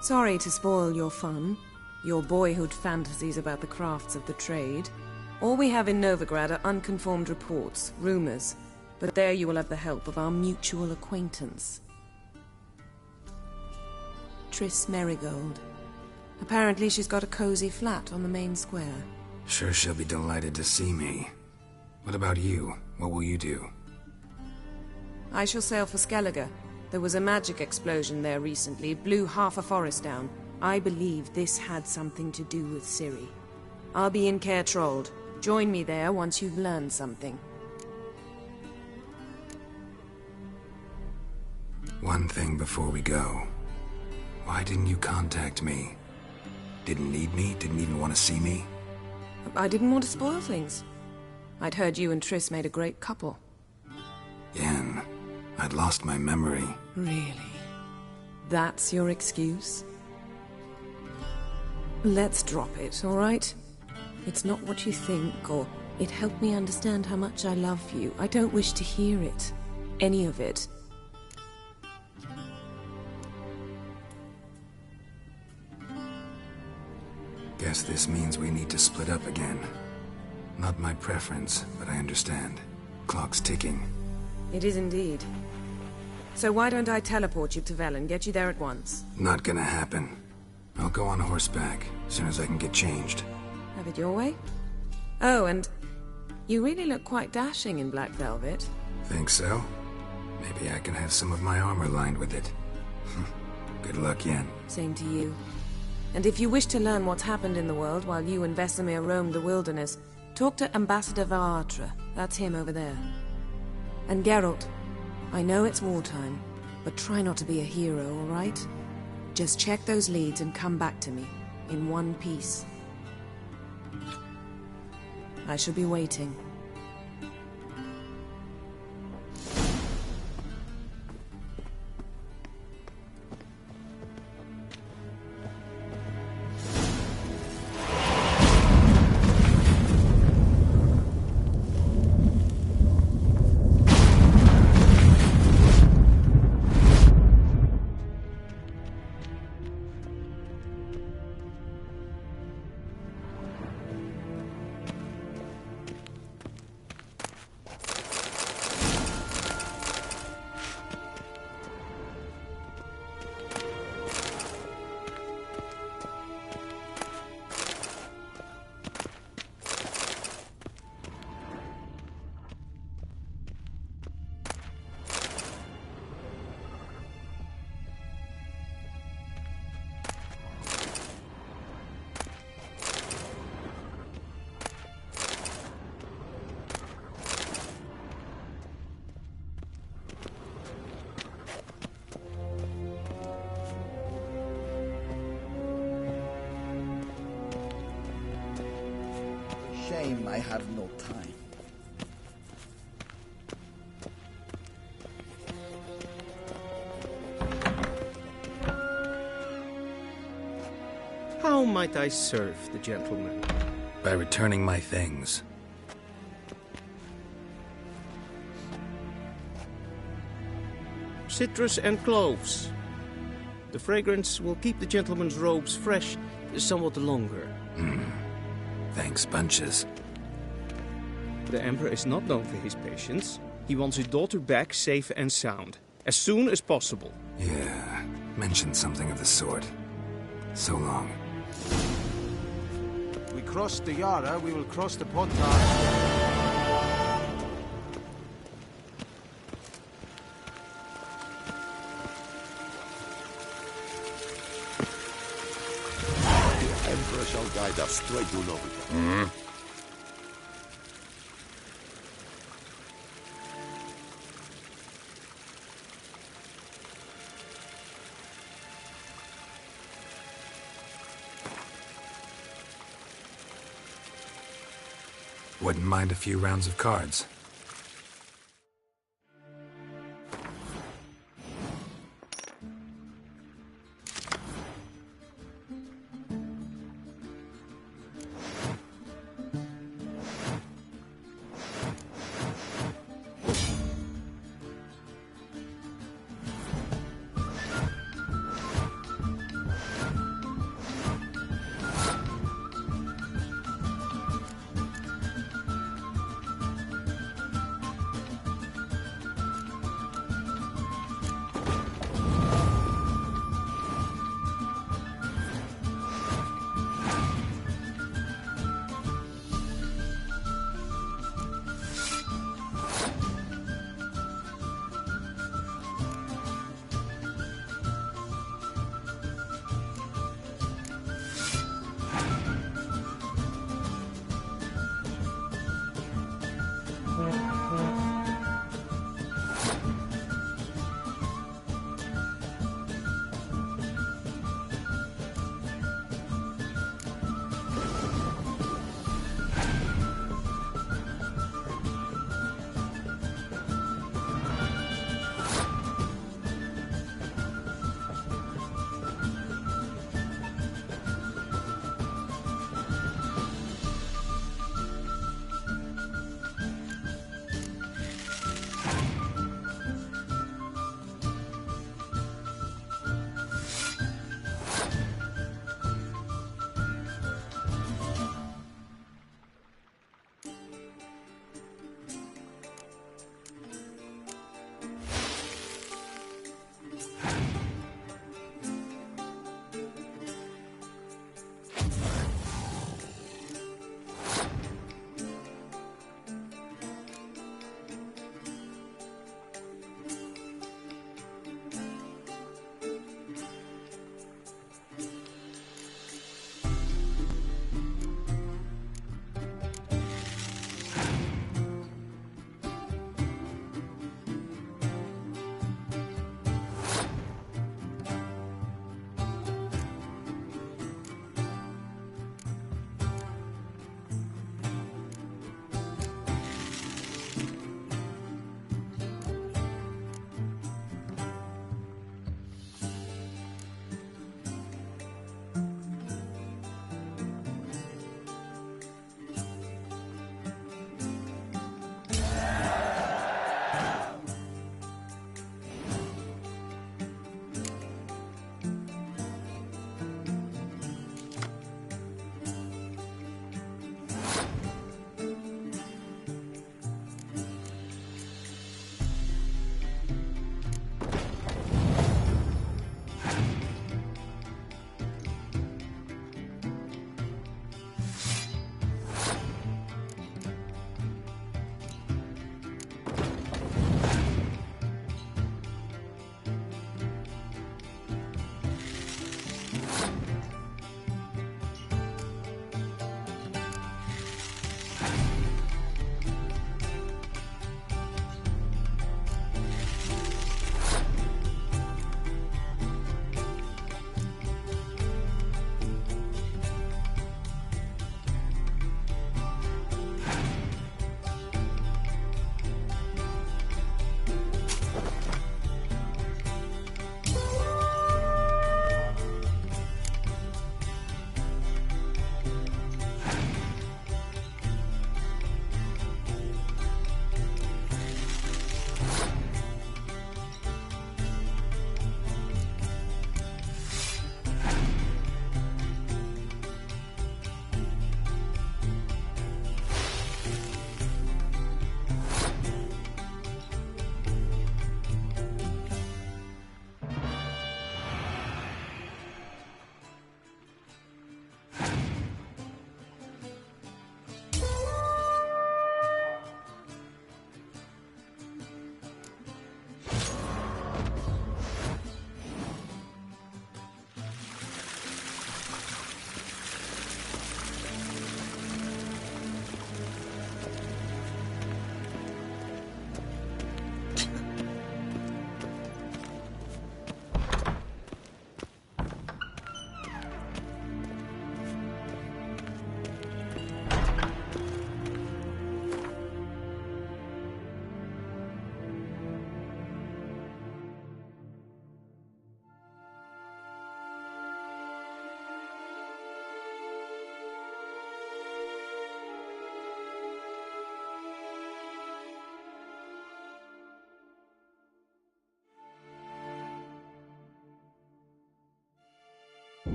Sorry to spoil your fun. Your boyhood fantasies about the crafts of the trade. All we have in Novigrad are unconfirmed reports, rumors. But there you will have the help of our mutual acquaintance. Triss Merigold. Apparently she's got a cozy flat on the main square. Sure she'll be delighted to see me. What about you? What will you do? I shall sail for Skellige. There was a magic explosion there recently, blew half a forest down. I believe this had something to do with Ciri. I'll be in Caer Trold. Join me there once you've learned something. One thing before we go. Why didn't you contact me? Didn't need me? Didn't even want to see me? I didn't want to spoil things. I'd heard you and Triss made a great couple. Yen, I'd lost my memory. Really? That's your excuse? Let's drop it, all right? It's not what you think, or it helped me understand how much I love you. I don't wish to hear it. Any of it. Guess this means we need to split up again. Not my preference, but I understand. Clock's ticking. It is indeed. So why don't I teleport you to Velen, get you there at once? Not gonna happen. I'll go on horseback, as soon as I can get changed. Have it your way? Oh, and you really look quite dashing in black velvet. Think so? Maybe I can have some of my armor lined with it. Good luck, Yen. Same to you. And if you wish to learn what's happened in the world while you and Vesemir roamed the wilderness, talk to Ambassador Varatra. That's him over there. And Geralt, I know it's wartime, but try not to be a hero, all right? Just check those leads and come back to me, in one piece. I shall be waiting. shame I have no time. How might I serve the gentleman? By returning my things. Citrus and cloves. The fragrance will keep the gentleman's robes fresh somewhat longer. Thanks, bunches. The Emperor is not known for his patience. He wants his daughter back safe and sound, as soon as possible. Yeah, mentioned something of the sort. So long. We crossed the Yara, we will cross the Potar. Shall guide us straight to Novigrad. Wouldn't mind a few rounds of cards.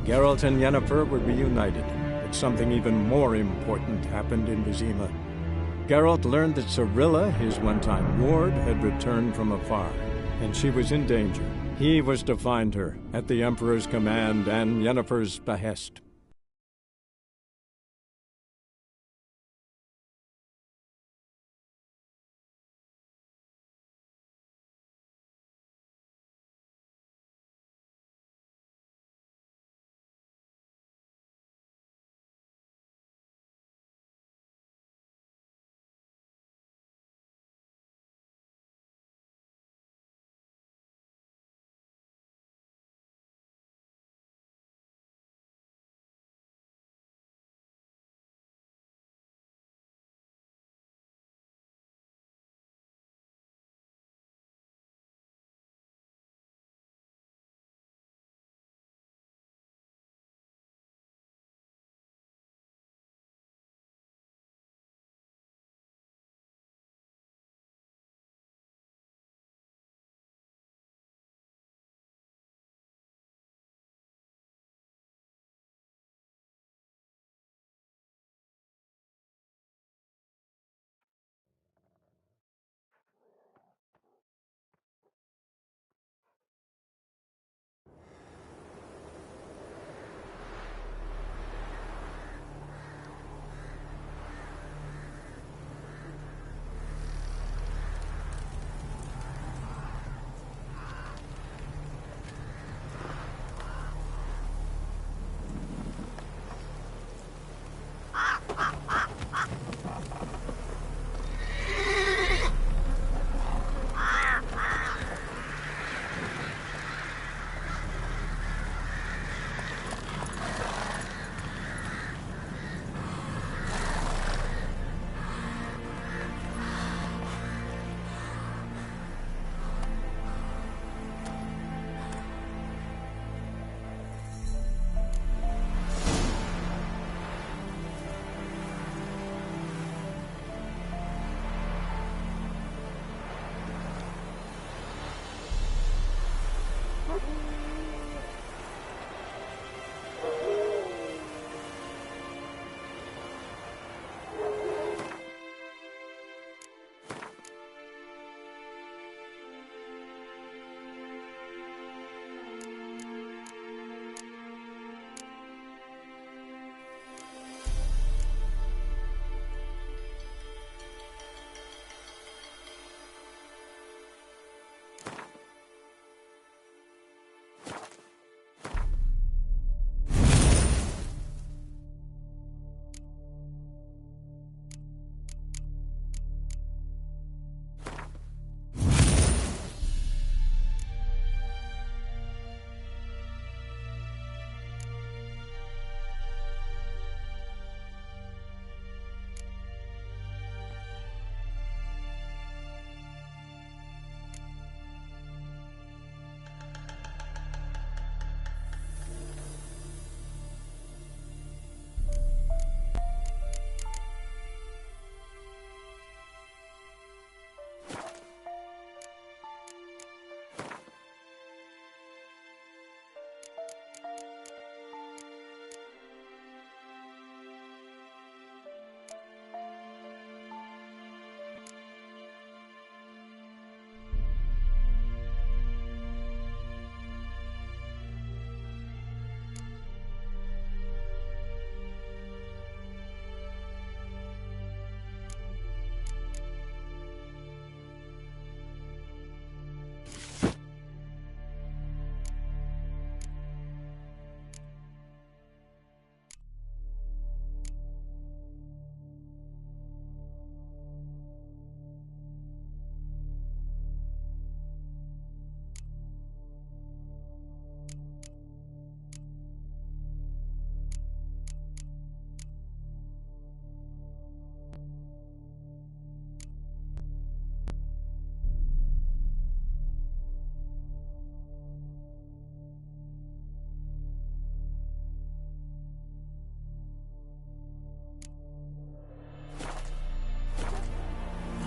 Geralt and Yennefer were reunited, but something even more important happened in Vizima. Geralt learned that Cirilla, his one-time ward, had returned from afar, and she was in danger. He was to find her, at the Emperor's command and Yennefer's behest.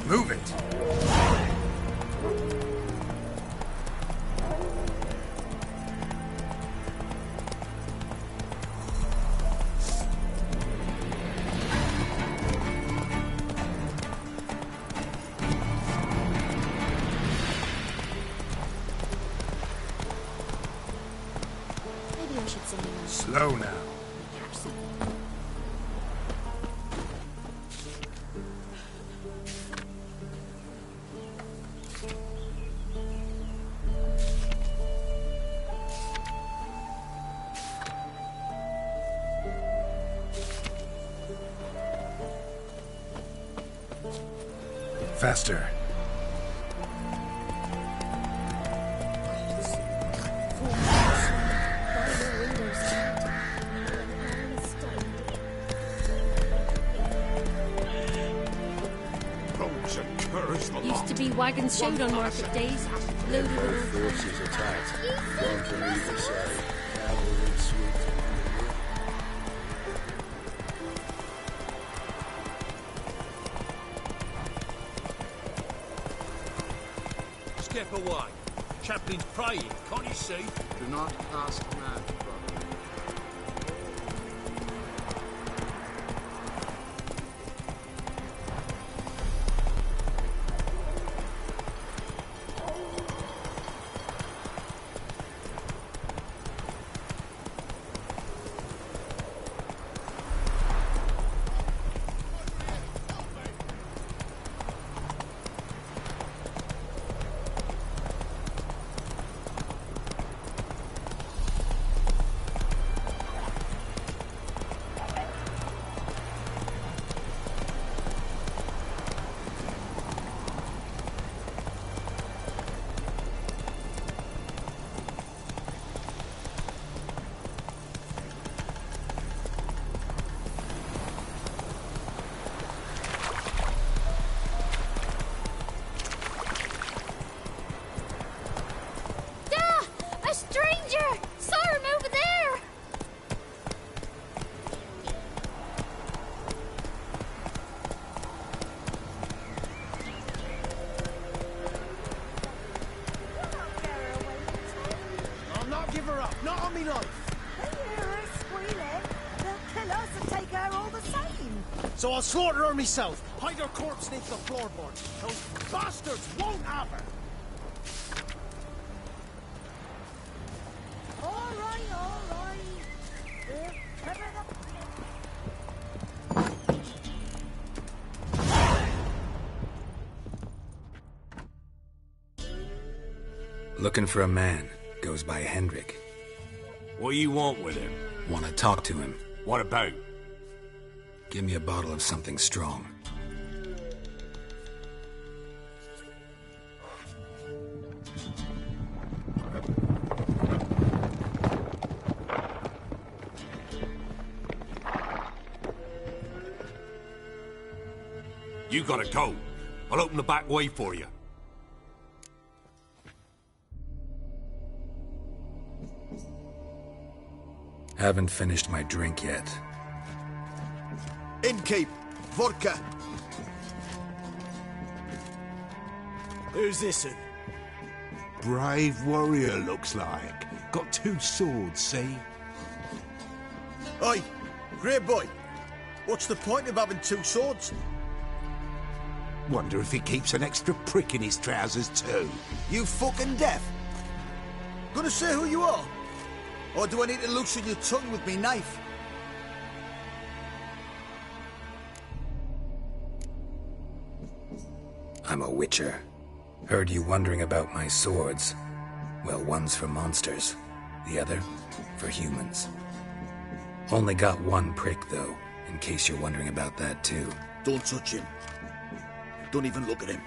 Move it! Slow now. Faster. Used to be wagons showed on market days. Loaded with forces attacked. One from either side. Cavalry swooped. Step away. Chaplain's praying, can't you see? Do not ask mad, brother. Not on me life. They hear her squealing. They'll kill us and take her all the same. So I'll slaughter her myself. Hide her corpse beneath the floorboards. Those bastards won't have her. All right, all right. We'll cover Looking for a man. Goes by Hendrik. What do you want with him? Want to talk to him. What about? Give me a bottle of something strong. You gotta go. I'll open the back way for you. Haven't finished my drink yet. Innkeep, vodka. Who's this in? Brave warrior, looks like. Got 2 swords, see? Oi, grey boy. What's the point of having 2 swords? Wonder if he keeps an extra prick in his trousers too. You fucking deaf? Gonna say who you are? Or do I need to loosen your tongue with me knife? I'm a witcher. Heard you wondering about my swords. Well, one's for monsters, the other for humans. Only got 1 prick, though, in case you're wondering about that, too. Don't touch him. Don't even look at him.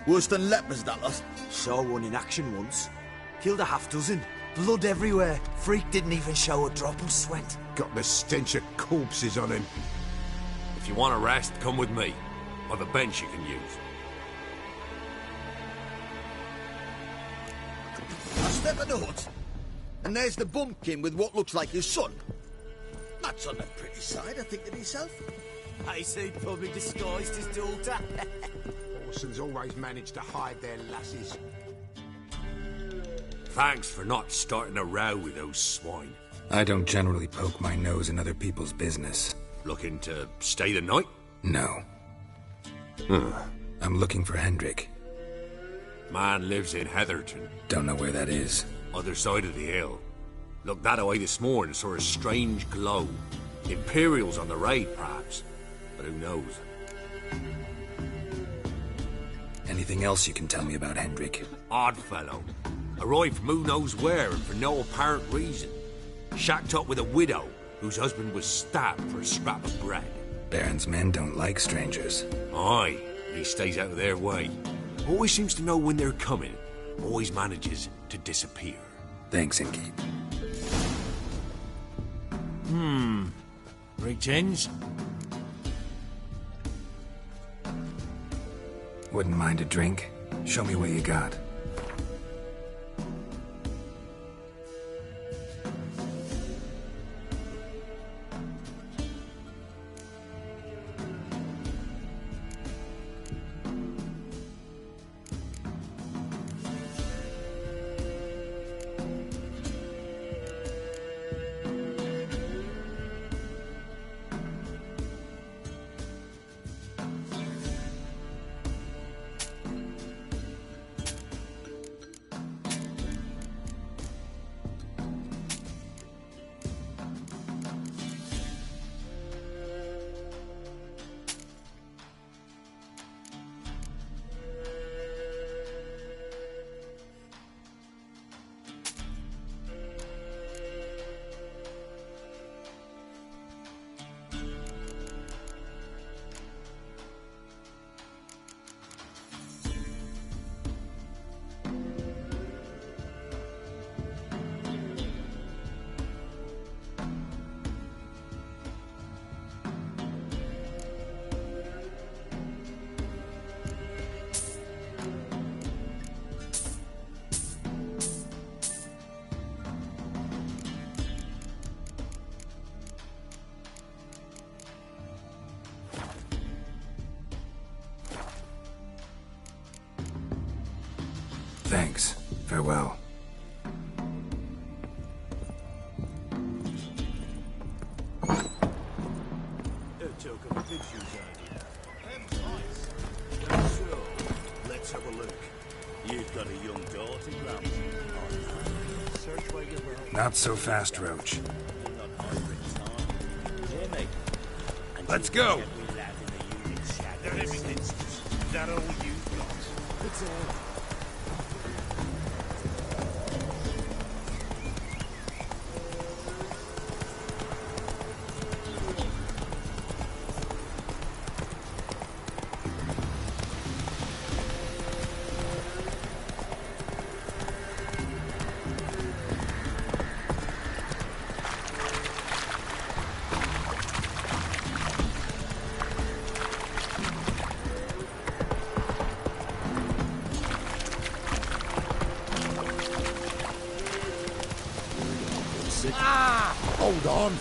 Worse than lepers, that lot. Saw one in action once. Killed a half-dozen. Blood everywhere. Freak didn't even show a drop of sweat. Got the stench of corpses on him. If you want a rest, come with me. Or the bench you can use. I step in the hut, and there's the bumpkin with what looks like his son. That's on the pretty side, I think to myself. I say probably disguised his daughter. Orsons always manage to hide their lasses. Thanks for not starting a row with those swine. I don't generally poke my nose in other people's business. Looking to stay the night? No. I'm looking for Hendrik. Man lives in Heatherton. Don't know where that is. Other side of the hill. Looked that away this morning, saw a strange glow. Imperials on the raid, perhaps. But who knows? Anything else you can tell me about Hendrik? Odd fellow. Arrived from who knows where and for no apparent reason. Shacked up with a widow whose husband was stabbed for a scrap of bread. Baron's men don't like strangers. Aye, and he stays out of their way. Always seems to know when they're coming. Always manages to disappear. Thanks, Inkeep. Great ends? Wouldn't mind a drink? Show me what you got. Thanks. Farewell. Let's have a look. You've got a young daughter, Grandma. Search where you will. Not so fast, Roach. Let's go. Is that all you've got? It's all. Hold on.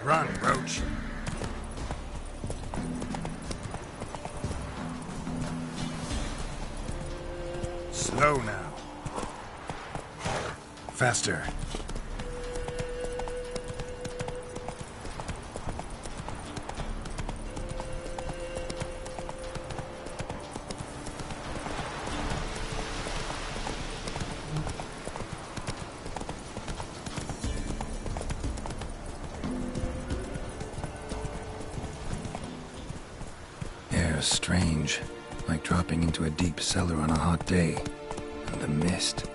Run, Roach. Slow now. Faster. Air's strange, like dropping into a deep cellar on a hot day. And the mist.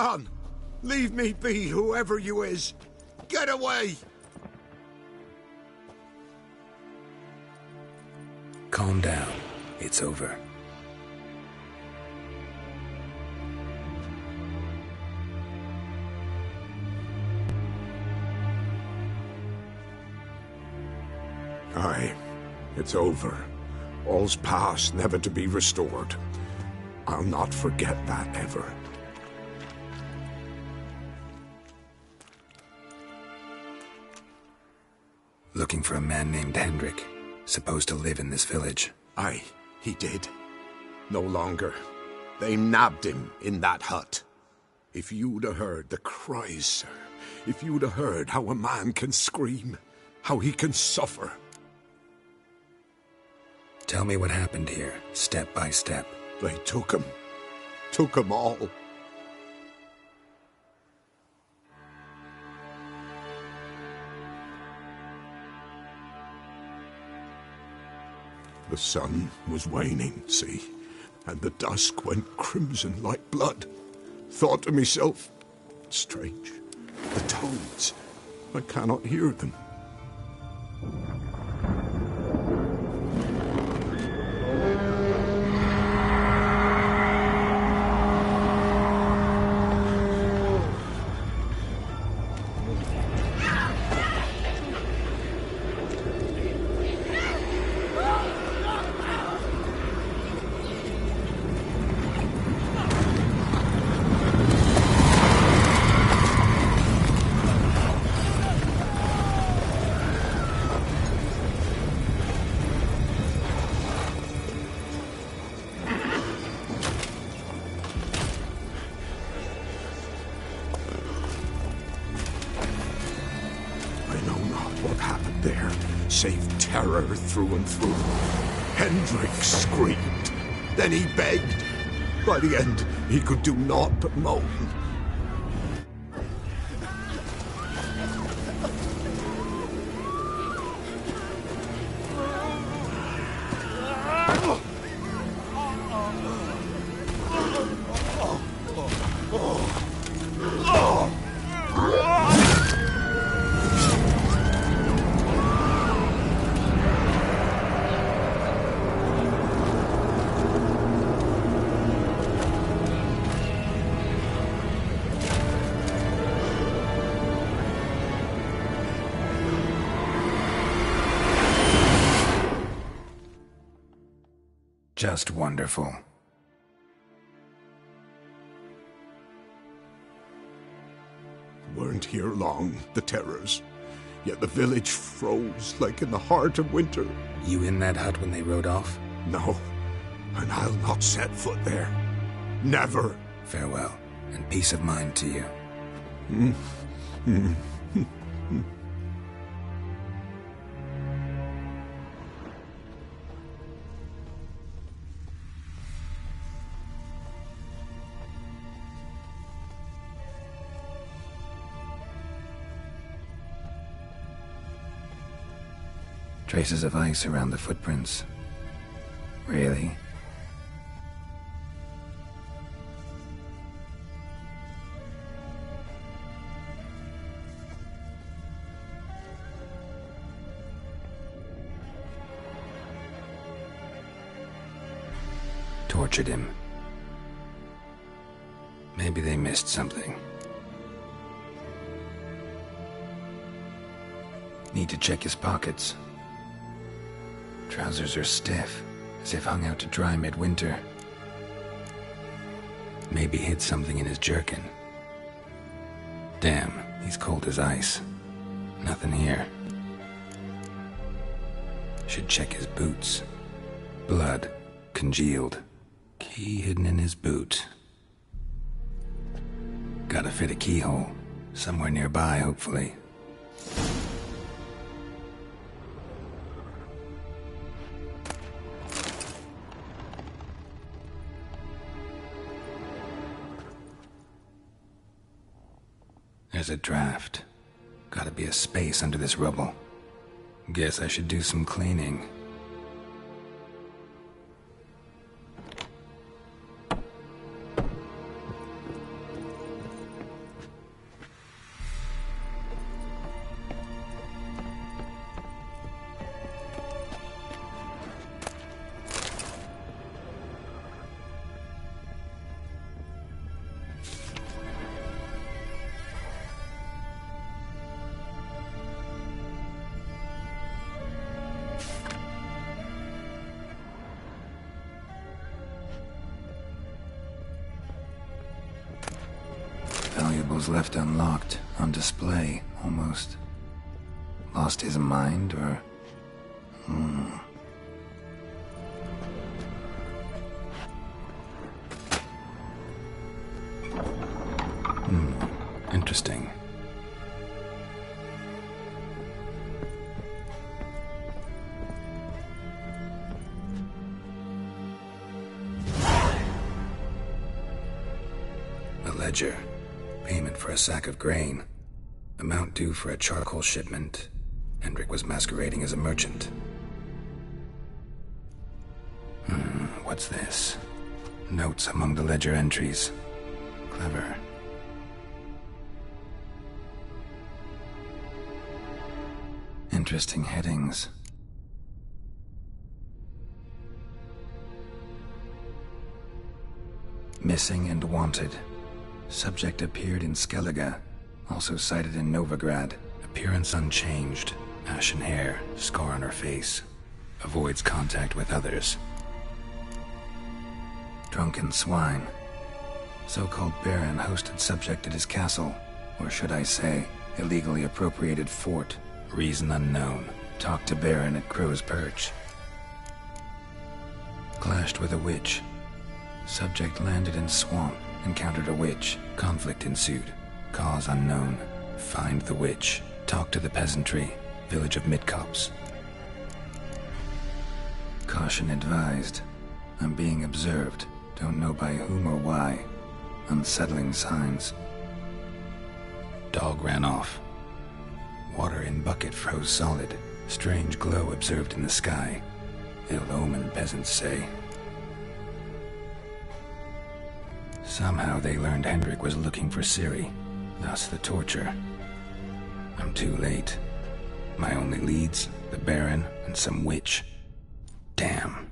on! Leave me be, whoever you is! Get away! Calm down. It's over. Aye, it's over. All's past, never to be restored. I'll not forget that ever. Looking for a man named Hendrik, supposed to live in this village. Aye, he did. No longer. They nabbed him in that hut. If you'd have heard the cries, sir. If you'd have heard how a man can scream, how he can suffer. Tell me what happened here, step by step. They took him. Took him all. The sun was waning, see, and the dusk went crimson like blood. Thought to myself, strange, the toads, I cannot hear them. Save terror through and through. Hendrik screamed. Then he begged. By the end, he could do naught but moan. Just wonderful. Weren't here long, the terrors. Yet the village froze like in the heart of winter. You in that hut when they rode off? No, and I'll not set foot there. Never. Farewell, and peace of mind to you. Traces of ice around the footprints. Really? Tortured him. Maybe they missed something. Need to check his pockets. Trousers are stiff, as if hung out to dry midwinter. Maybe hid something in his jerkin. Damn, he's cold as ice. Nothing here. Should check his boots. Blood, congealed. Key hidden in his boot. Gotta fit a keyhole. Somewhere nearby, hopefully. There's a draft. Gotta be a space under this rubble. Guess I should do some cleaning. was left unlocked, on display, almost. Lost his mind, or... Interesting. A ledger. Payment for a sack of grain. Amount due for a charcoal shipment. Hendrik was masquerading as a merchant. What's this? Notes among the ledger entries. Clever. Interesting headings. Missing and wanted. Subject appeared in Skellige, also sighted in Novigrad. Appearance unchanged. Ashen hair, scar on her face. Avoids contact with others. Drunken swine. So-called Baron hosted subject at his castle, or should I say, illegally appropriated fort. Reason unknown. Talked to Baron at Crow's Perch. Clashed with a witch. Subject landed in swamp, encountered a witch. Conflict ensued. Cause unknown. Find the witch. Talk to the peasantry. Village of Midcopse. Caution advised. I'm being observed. Don't know by whom or why. Unsettling signs. Dog ran off. Water in bucket froze solid. Strange glow observed in the sky. Ill omen, peasants say. Somehow they learned Hendrik was looking for Ciri. Thus the torture. I'm too late. My only leads, the Baron and some witch. Damn.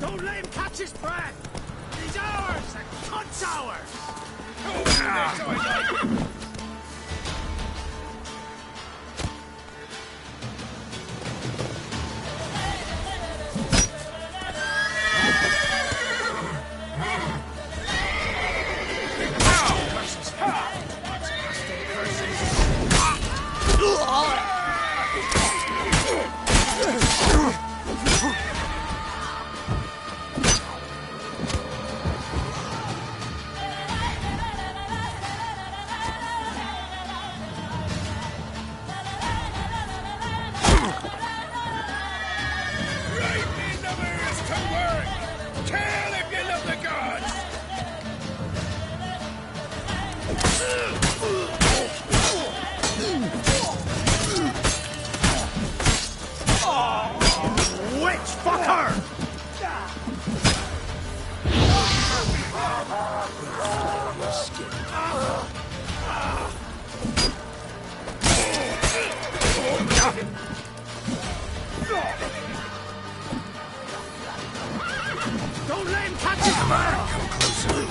Don't let him catch his breath! He's ours! The cunt's ours! Come on, come closer.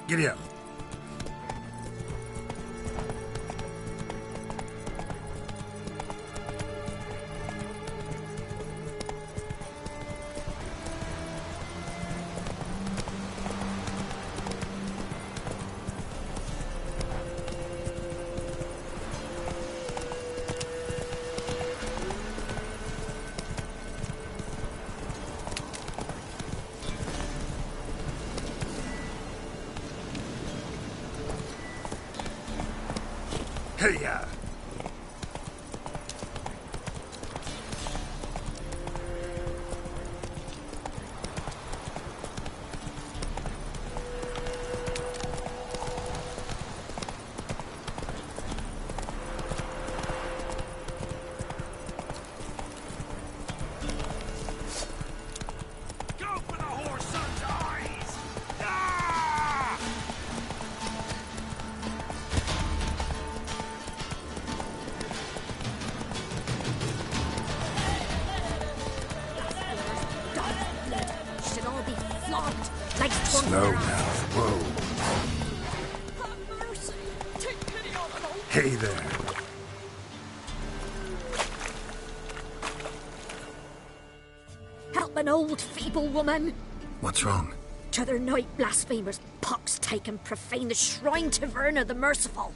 Giddy up. Hey-ya! Slow now. Whoa. Have mercy. Take pity on an old... Hey there. Help an old feeble woman. What's wrong? T'other night blasphemers pox take and profane the shrine to Verna the Merciful.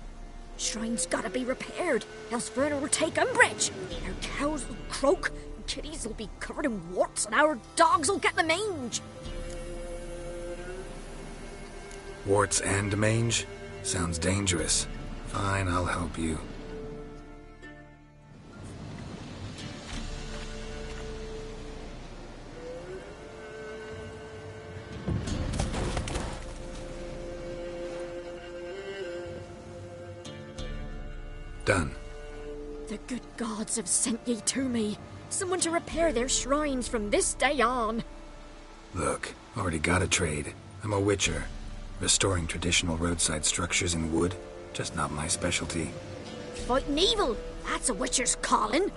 Shrine's gotta be repaired, else Verna will take umbrage. Our cows will croak, and kitties will be covered in warts, and our dogs will get the mange. Warts and mange? Sounds dangerous. Fine, I'll help you. Done. The good gods have sent ye to me. Someone to repair their shrines from this day on. Look, already got a trade. I'm a witcher. Restoring traditional roadside structures in wood, just not my specialty. Fighting evil, that's a witcher's calling.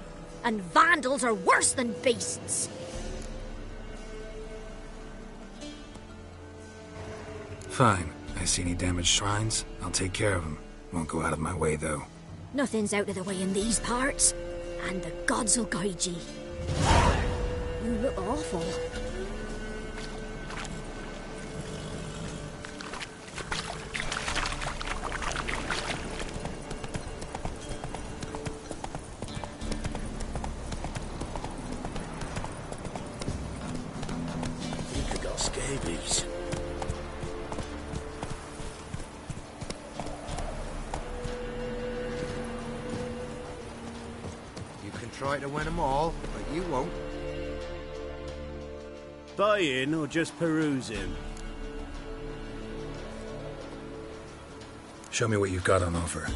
and vandals are worse than beasts. Fine. I see any damaged shrines, I'll take care of them. Won't go out of my way, though. Nothing's out of the way in these parts, and the gods will guide ye. You look awful. I think I got scabies. Try to win them all, but you won't. Buying or just perusing? Show me what you've got on offer.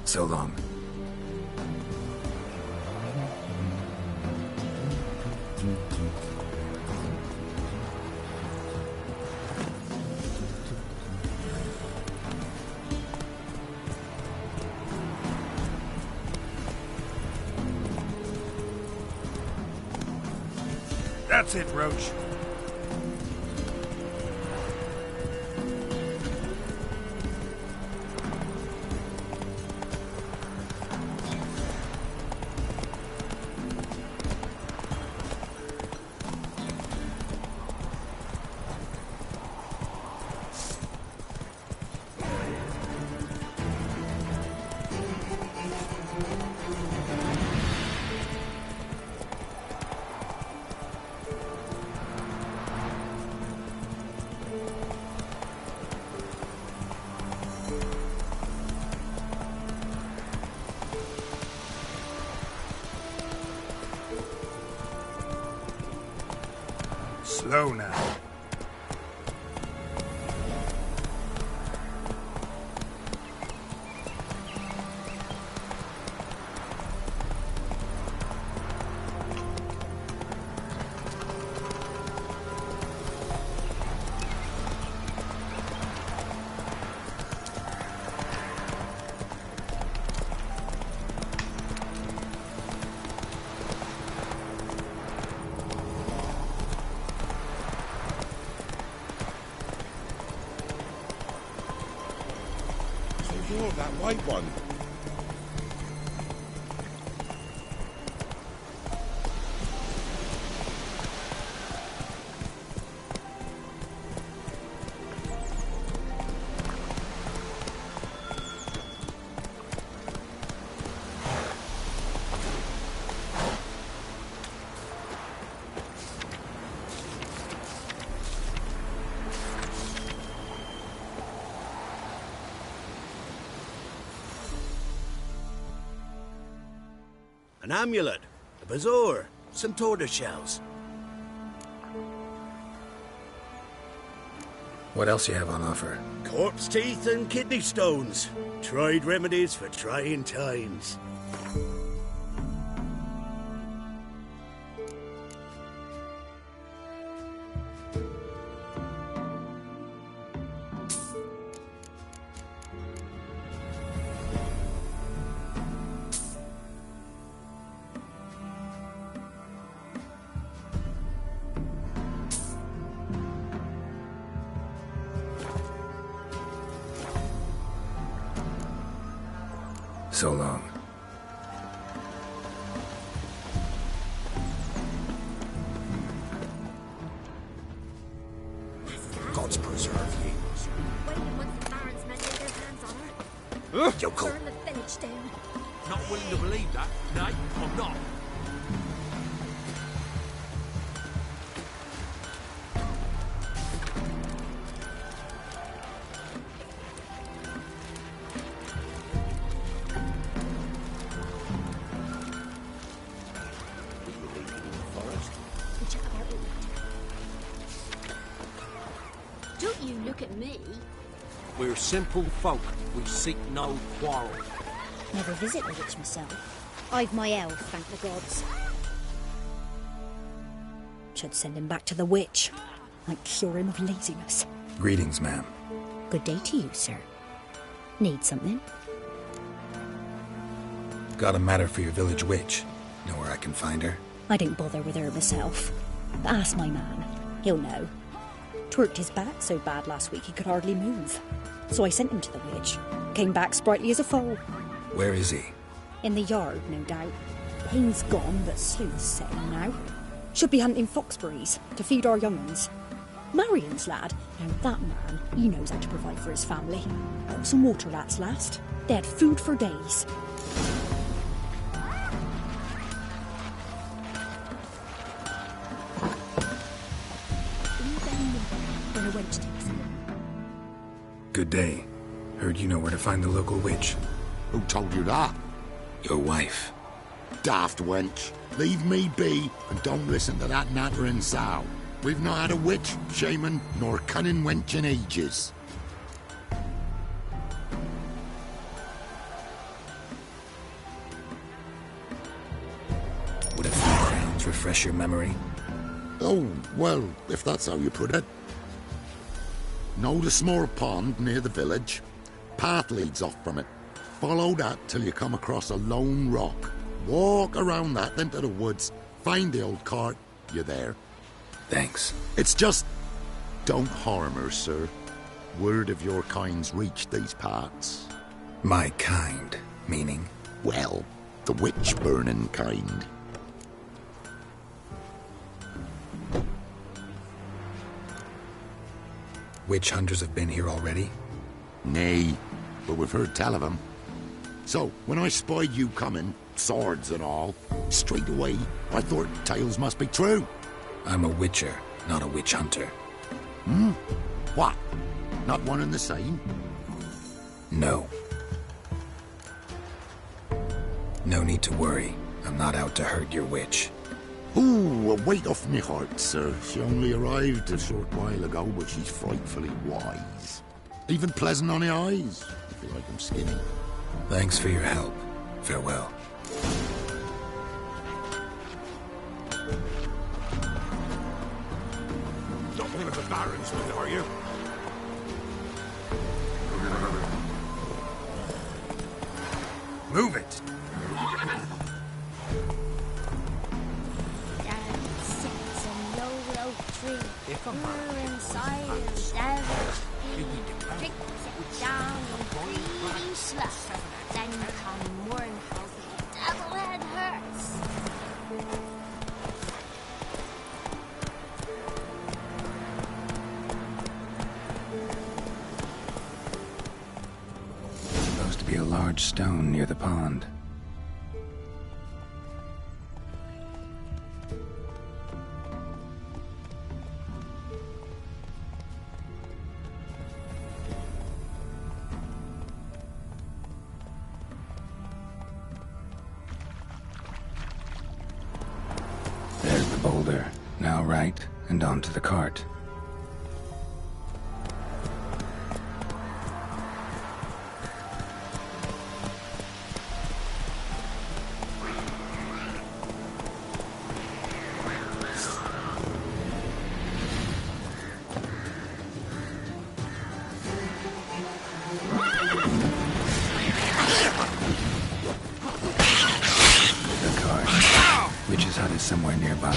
So long. That's it, Roach. Slow now. You're that white one. an amulet, a bazaar, some tortoise shells. What else you have on offer? Corpse teeth and kidney stones. Tried remedies for trying times. So long. God's preserve ye. Waiting once the barons men lay their hands on her. Yokel. Burn the village down. Not willing to believe that. No, I'm not. We chat about it later. Don't you look at me. We're simple folk. We seek no quarrel. Never visit the witch myself. I've my elf, thank the gods. Should send him back to the witch. Might cure him of laziness. Greetings, ma'am. Good day to you, sir. Need something? Got a matter for your village witch. Know where I can find her? I didn't bother with her myself. But ask my man. He'll know. Twerked his back so bad last week he could hardly move. So I sent him to the witch. Came back sprightly as a foal. Where is he? In the yard, no doubt. Pain's gone, but sleuth's setting now. Should be hunting foxberries to feed our young'uns. Marion's lad, now that man, he knows how to provide for his family. Got some water lats last. They had food for days. When a wench takes him. Good day. Heard you know where to find the local witch. Who told you that? Your wife. Daft wench. Leave me be and don't listen to that nattering sow. We've not had a witch, shaman, nor cunning wench in ages. Would a few crowns refresh your memory? Oh, well, if that's how you put it. Know the small pond near the village? Path leads off from it. Follow that till you come across a lone rock. Walk around that into the woods. Find the old cart. You're there. Thanks. It's just... don't harm her, sir. Word of your kind's reached these parts. My kind, meaning? Well, the witch-burning kind. Witch hunters have been here already? Nay, but we've heard tell of them. So, when I spied you coming, swords and all, straight away, I thought tales must be true. I'm a witcher, not a witch hunter. Hmm? What? Not one and the same? No. No need to worry. I'm not out to hurt your witch. Ooh, a weight off me heart, sir. She only arrived a short while ago, but she's frightfully wise. Even pleasant on the eyes, if you like them skinny. Thanks for your help. Farewell. Not one of the barons, are you? Move it! If a man inside his devilish kicks it down in greedy slush, then come mourn how the devil head hurts. Supposed to be a large stone near the pond. boulder. Now right, and onto the cart. Witch's hut is somewhere nearby.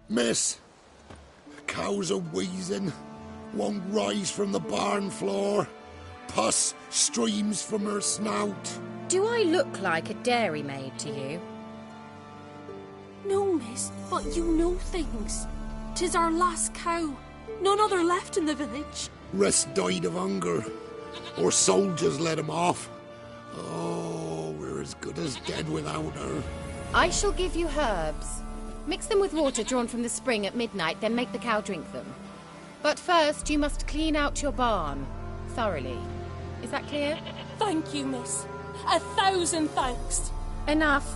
Miss, cows are wheezing, won't rise from the barn floor. Pus streams from her snout. Do I look like a dairymaid to you? No, miss, but you know things. 'Tis our last cow. None other left in the village. Rest died of hunger, or soldiers let him off. Oh, we're as good as dead without her. I shall give you herbs. Mix them with water drawn from the spring at midnight, then make the cow drink them. But first, you must clean out your barn. Thoroughly. Is that clear? Thank you, miss. 1,000 thanks. Enough.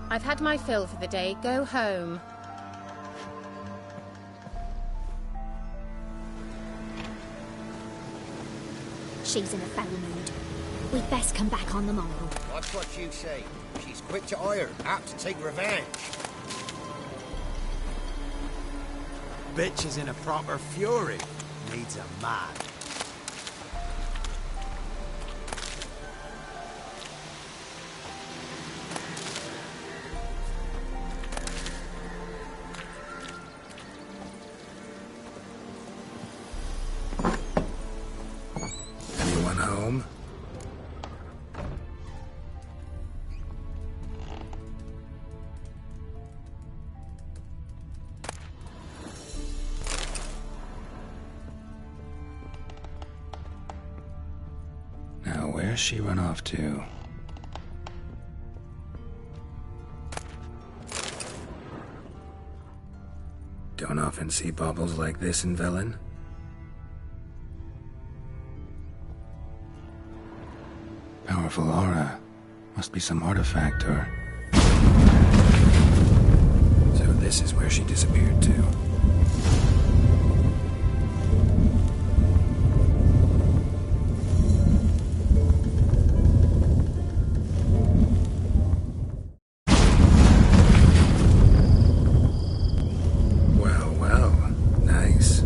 I've had my fill for the day. Go home. She's in a foul mood. We'd best come back on the morrow. Watch what you say. She's quick to ire, apt to take revenge. Bitch is in a proper fury. Needs a man. Anyone home? Now, where's she run off to? Don't often see baubles like this in Velen. Powerful aura. Must be some artifact or... So this is where she disappeared to. Well, well. Nice.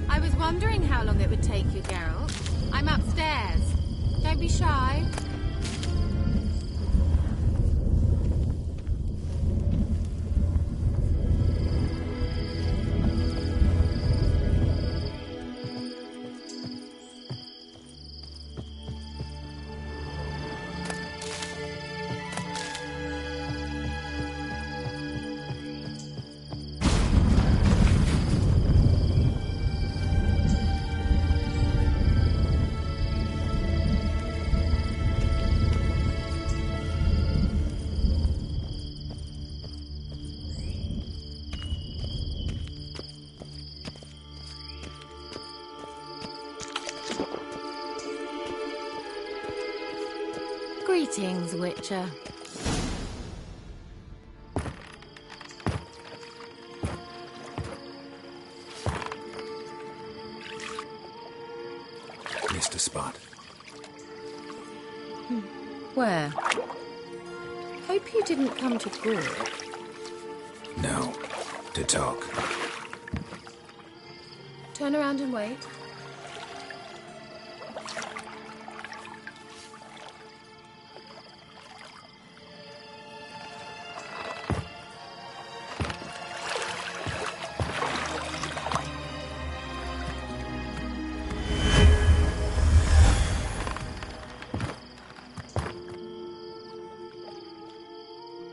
I was wondering how long it would take you, Geralt. I'm upstairs. Don't be shy. Greetings, Witcher. Missed a spot. Where? Hope you didn't come to Gore. No. To talk. Turn around and wait.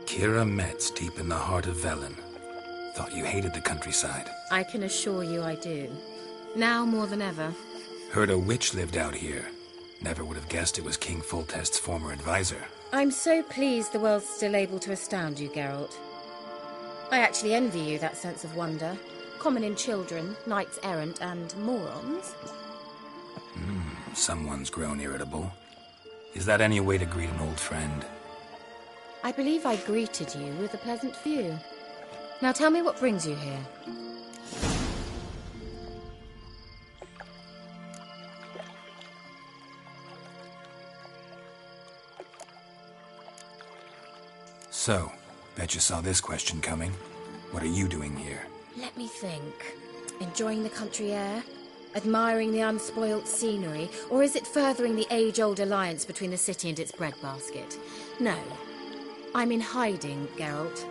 Kira Metz, deep in the heart of Velen. Thought you hated the countryside. I can assure you I do. Now more than ever. Heard a witch lived out here. Never would have guessed it was King Foltest's former advisor. I'm so pleased the world's still able to astound you, Geralt. I actually envy you that sense of wonder. Common in children, knights-errant, and morons. Someone's grown irritable. Is that any way to greet an old friend? I believe I greeted you with a pleasant view. Now tell me what brings you here. So, bet you saw this question coming. What are you doing here? Let me think. Enjoying the country air? Admiring the unspoilt scenery? Or is it furthering the age-old alliance between the city and its breadbasket? No. I'm in hiding, Geralt.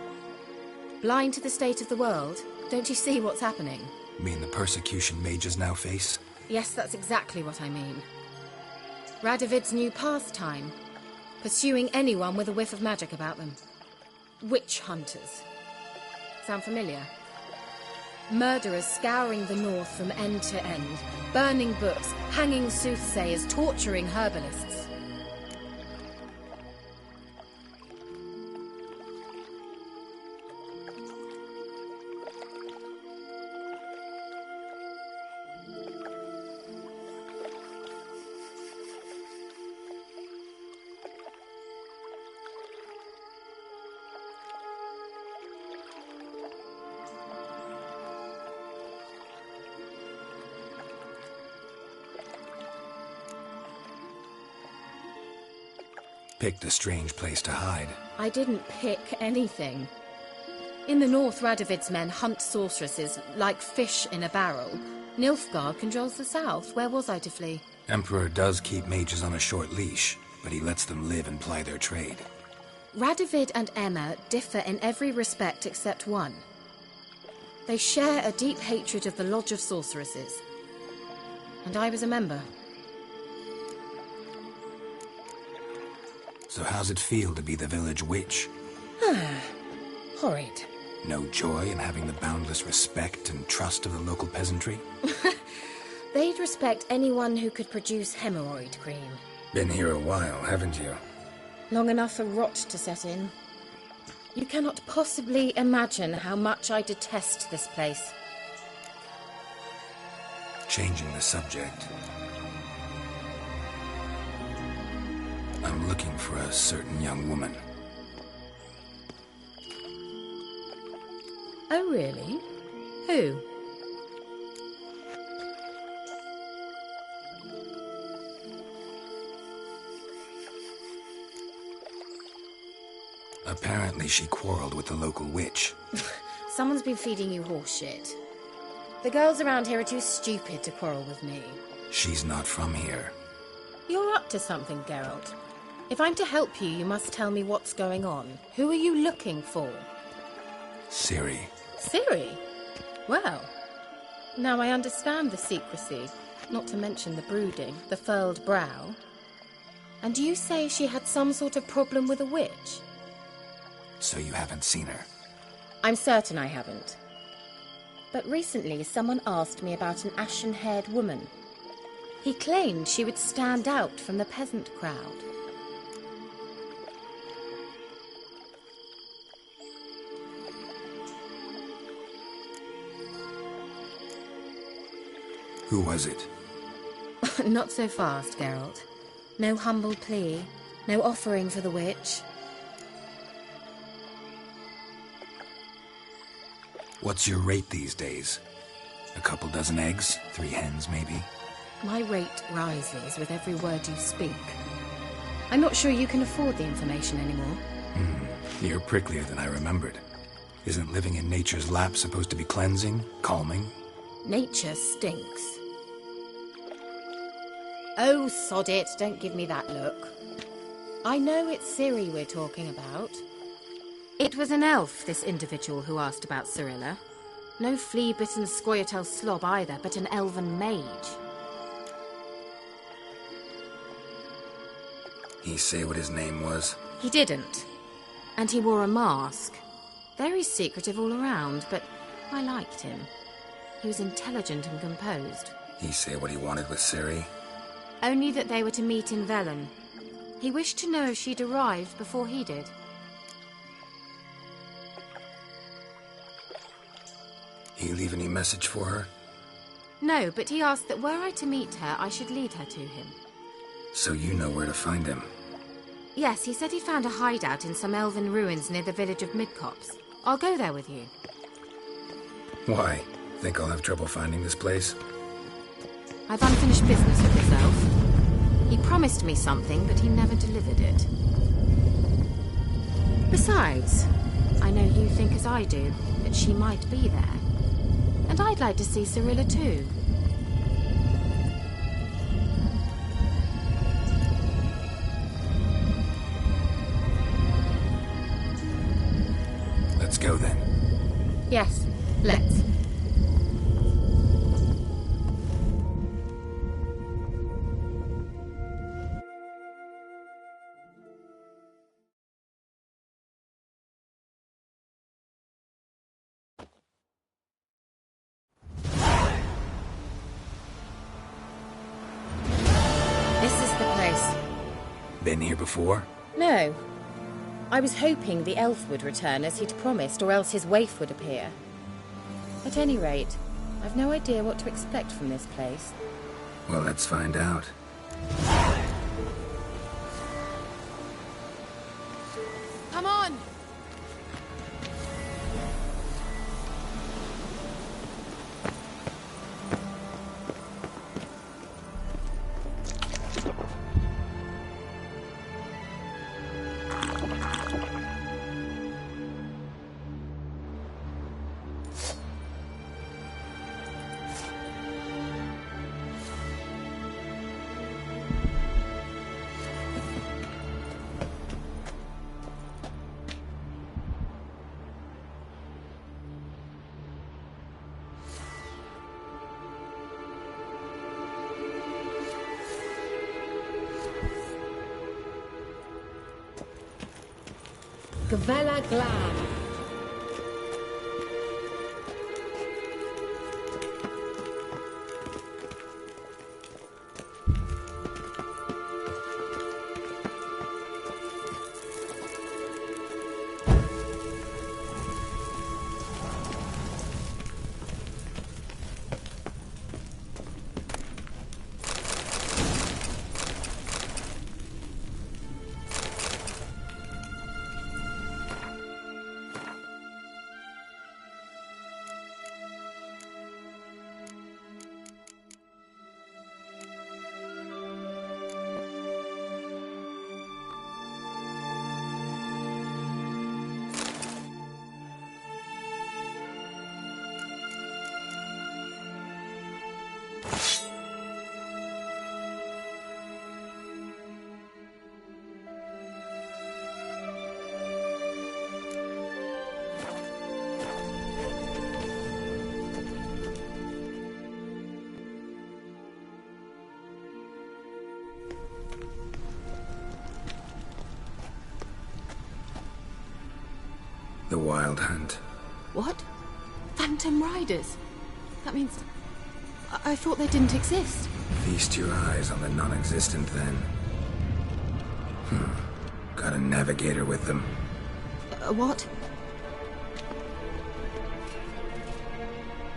Blind to the state of the world? Don't you see what's happening? Mean the persecution mages now face? Yes, that's exactly what I mean. Radovid's new pastime. Pursuing anyone with a whiff of magic about them. Witch hunters. Sound familiar? Murderers scouring the north from end to end. Burning books, hanging soothsayers, torturing herbalists. Picked a strange place to hide. I didn't pick anything. In the north, Radovid's men hunt sorceresses like fish in a barrel. Nilfgaard controls the south. Where was I to flee? Emperor does keep mages on a short leash, but he lets them live and ply their trade. Radovid and Emma differ in every respect except one. They share a deep hatred of the Lodge of Sorceresses. And I was a member. So how's it feel to be the village witch? Horrid. No joy in having the boundless respect and trust of the local peasantry? They'd respect anyone who could produce hemorrhoid cream. Been here a while, haven't you? Long enough for rot to set in. You cannot possibly imagine how much I detest this place. Changing the subject. I'm looking for a certain young woman. Oh, really? Who? Apparently she quarreled with the local witch. Someone's been feeding you horseshit. The girls around here are too stupid to quarrel with me. She's not from here. You're up to something, Geralt. If I'm to help you, you must tell me what's going on. Who are you looking for? Ciri. Ciri? Well, now I understand the secrecy, not to mention the brooding, the furled brow. And you say she had some sort of problem with a witch? So you haven't seen her? I'm certain I haven't. But recently someone asked me about an ashen-haired woman. He claimed she would stand out from the peasant crowd. Who was it? Not so fast, Geralt. No humble plea, no offering for the witch. What's your rate these days? A couple dozen eggs? 3 hens, maybe? My rate rises with every word you speak. I'm not sure you can afford the information anymore. You're pricklier than I remembered. Isn't living in nature's lap supposed to be cleansing, calming? Nature stinks. Oh, sod it, don't give me that look. I know it's Ciri we're talking about. It was an elf, this individual who asked about Cirilla. No flea-bitten Scoia'tael slob either, but an elven mage. He say what his name was? He didn't. And he wore a mask. Very secretive all around, but I liked him. He was intelligent and composed. He say what he wanted with Ciri? Only that they were to meet in Velen. He wished to know if she'd arrived before he did. He leave any message for her? No, but he asked that were I to meet her, I should lead her to him. So you know where to find him? Yes, he said he found a hideout in some elven ruins near the village of Midcopse. I'll go there with you. Why? Think I'll have trouble finding this place? I've unfinished business with this elf. He promised me something, but he never delivered it. Besides, I know you think as I do, that she might be there. And I'd like to see Cirilla too. Let's go then. Yes, let's. This is the place. Been here before? No. I was hoping the elf would return as he'd promised, or else his waif would appear. At any rate, I've no idea what to expect from this place. Well, let's find out. Come on! Gavella Glad. The Wild Hunt. What? Phantom Riders? That means... I thought they didn't exist. Feast your eyes on the non-existent then. Got a navigator with them. What?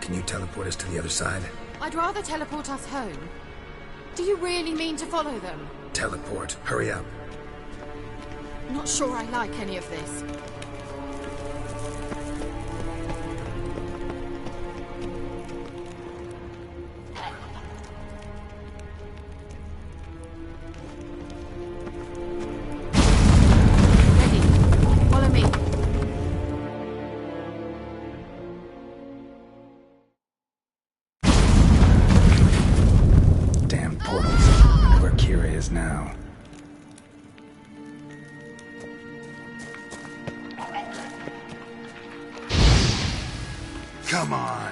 Can you teleport us to the other side? I'd rather teleport us home. Do you really mean to follow them? Teleport. Hurry up. Not sure I like any of this. Come on.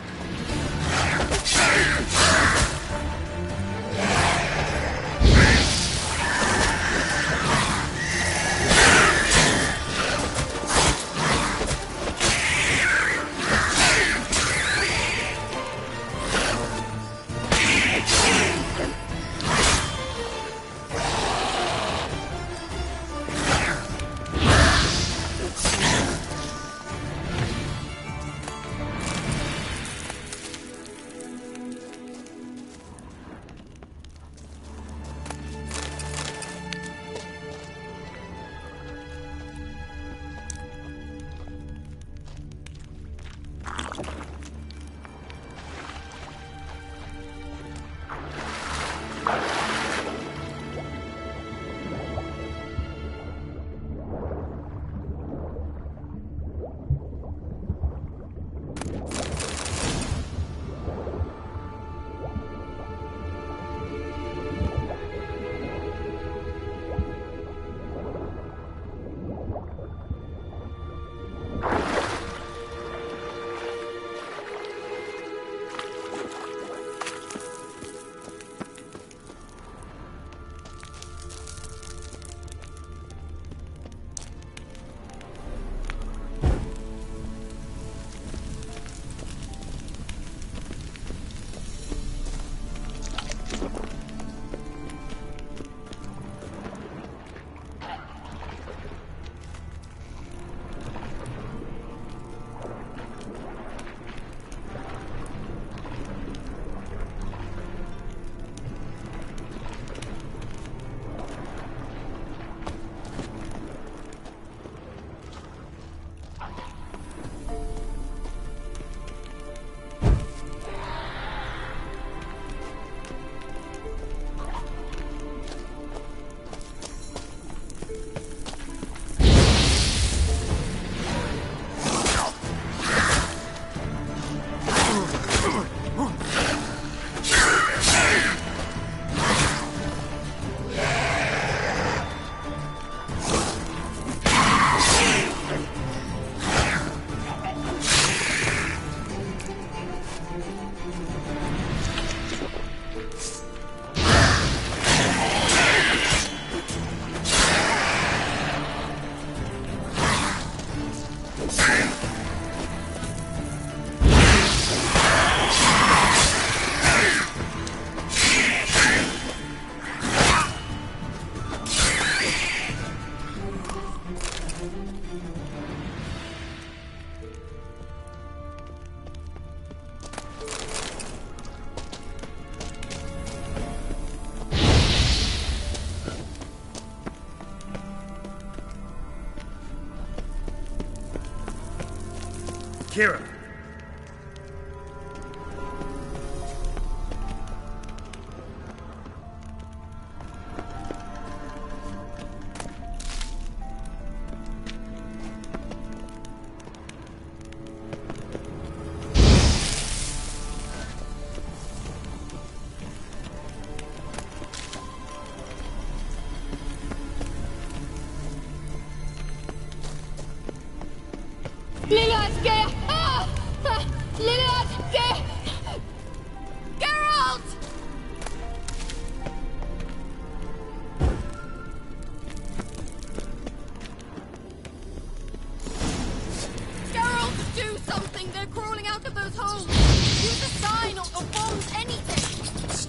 Kira.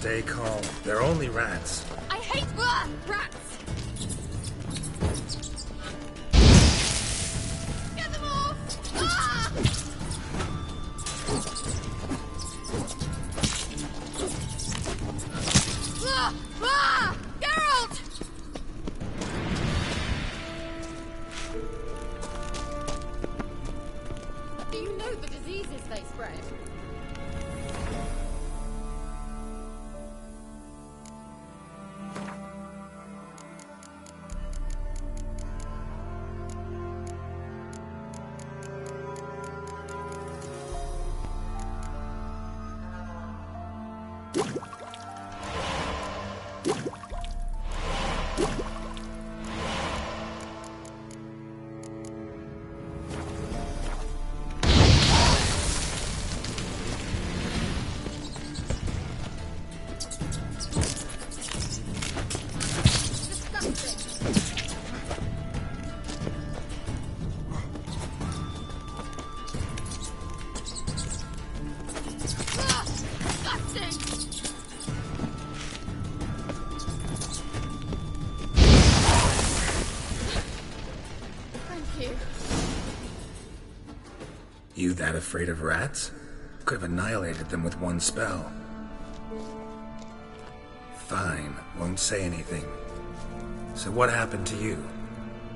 Stay calm. They're only rats. I hate rats! Get them off! Ah! Geralt! Do you know the diseases they spread? You that afraid of rats? Could have annihilated them with one spell. Fine, won't say anything. So what happened to you?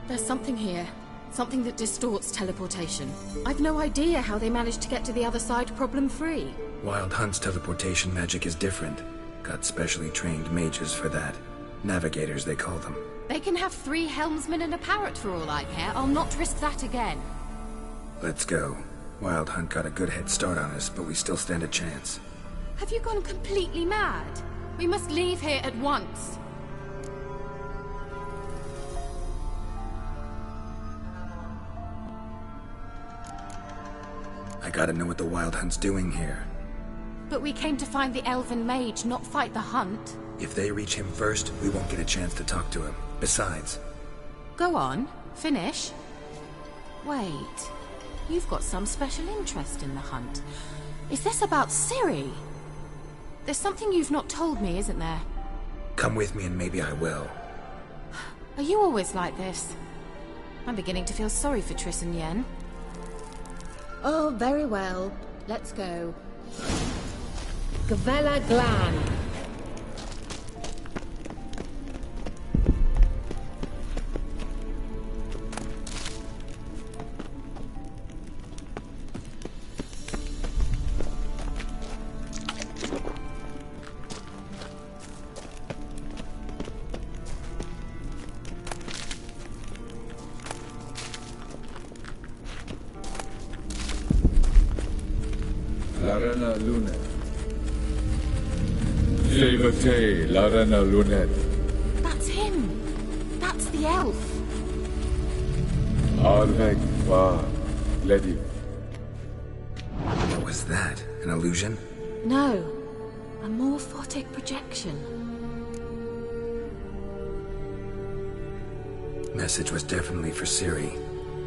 There's something here. Something that distorts teleportation. I've no idea how they managed to get to the other side problem-free. Wild Hunt's teleportation magic is different. Got specially trained mages for that. Navigators, they call them. They can have 3 helmsmen and a parrot for all I care. I'll not risk that again. Let's go. Wild Hunt got a good head start on us, but we still stand a chance. Have you gone completely mad? We must leave here at once. I gotta know what the Wild Hunt's doing here. But we came to find the elven mage, not fight the hunt. If they reach him first, we won't get a chance to talk to him. Besides... Go on. Finish. Wait. You've got some special interest in the hunt. Is this about Ciri? There's something you've not told me, isn't there? Come with me and maybe I will. Are you always like this? I'm beginning to feel sorry for Triss and Yen. Oh, very well. Let's go. Gavella Glan. Larena Lunet. Shavate Larena Lunet. That's him. That's the elf. Arvek Va Ledi. What was that? An illusion? No. A morphotic projection. Message was definitely for Ciri,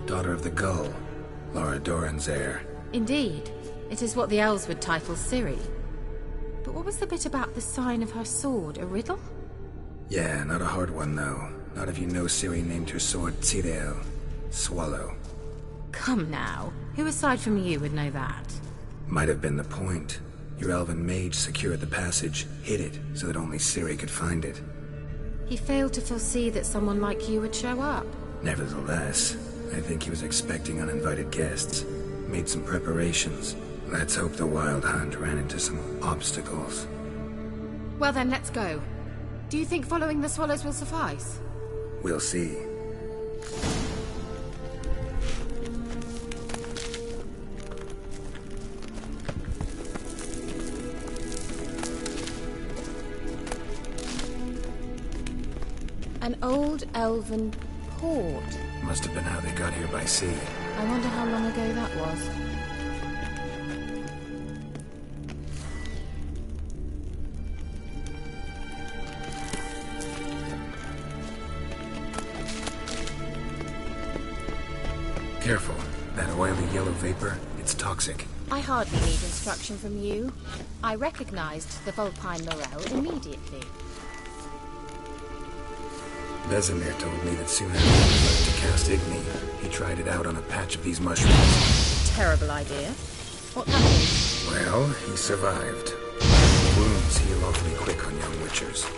daughter of the Gull, Laura Doran's heir. Indeed. It is what the elves would title Ciri. But what was the bit about the sign of her sword? A riddle? Yeah, not a hard one, though. Not if you know Ciri named her sword Tirel, Swallow. Come now. Who aside from you would know that? Might have been the point. Your elven mage secured the passage, hid it, so that only Ciri could find it. He failed to foresee that someone like you would show up. Nevertheless, I think he was expecting uninvited guests. Made some preparations. Let's hope the Wild Hunt ran into some obstacles. Well then, let's go. Do you think following the swallows will suffice? We'll see. An old elven port. Must have been how they got here by sea. I wonder how long ago that was. Careful. That oily yellow vapor, it's toxic. I hardly need instruction from you. I recognized the Vulpine Morel immediately. Vesemir told me that soon after he learned to cast Igni, he tried it out on a patch of these mushrooms. Terrible idea. What happened? Well, he survived. Wounds heal awfully quick on young witchers.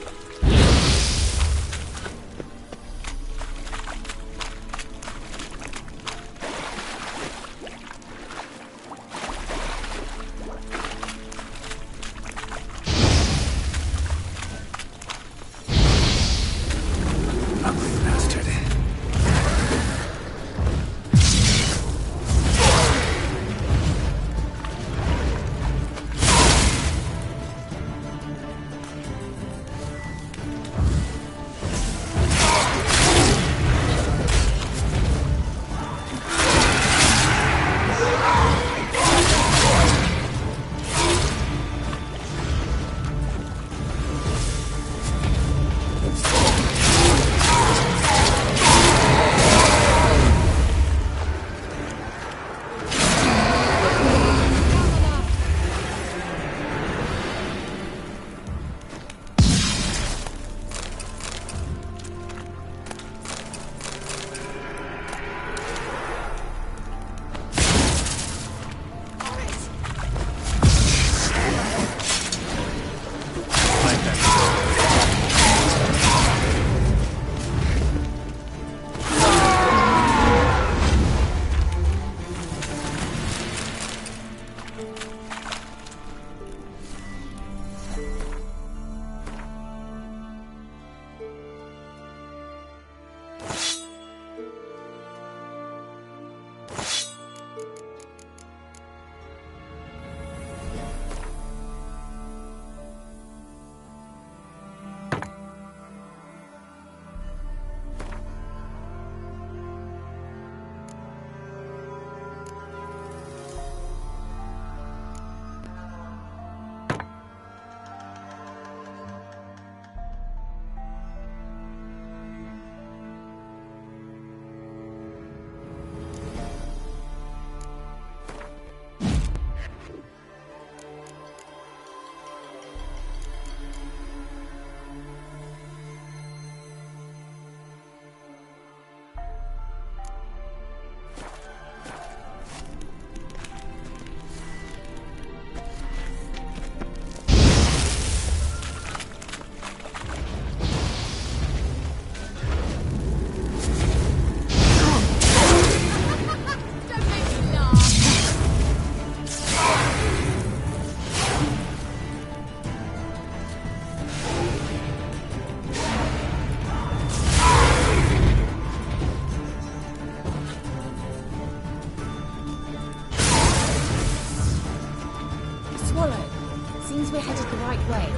seems we're headed the right way.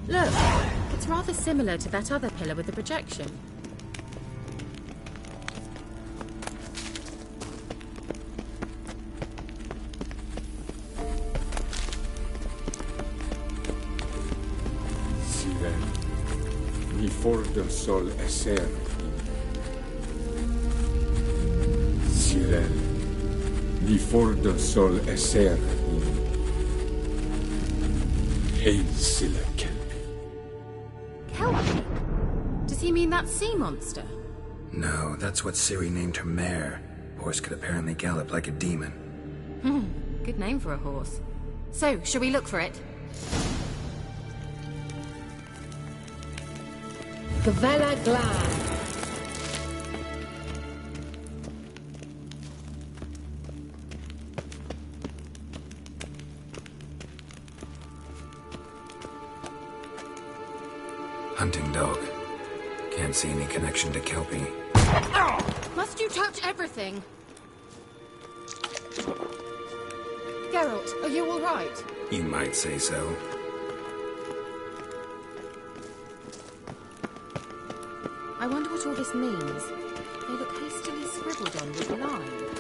Look, it's rather similar to that other pillar with the projection. Siren, mi fordo sol esser. Siren, mi fordo sol esser. Hail Silla Kelpie. Kelpie? Does he mean that sea monster? No, that's what Ciri named her mare. Horse could apparently gallop like a demon. Good name for a horse. So, shall we look for it? Gavella Glad. Hunting dog. Can't see any connection to Kelpie. Must you touch everything? Geralt, are you all right? You might say so. I wonder what all this means. They look hastily scribbled on with lime.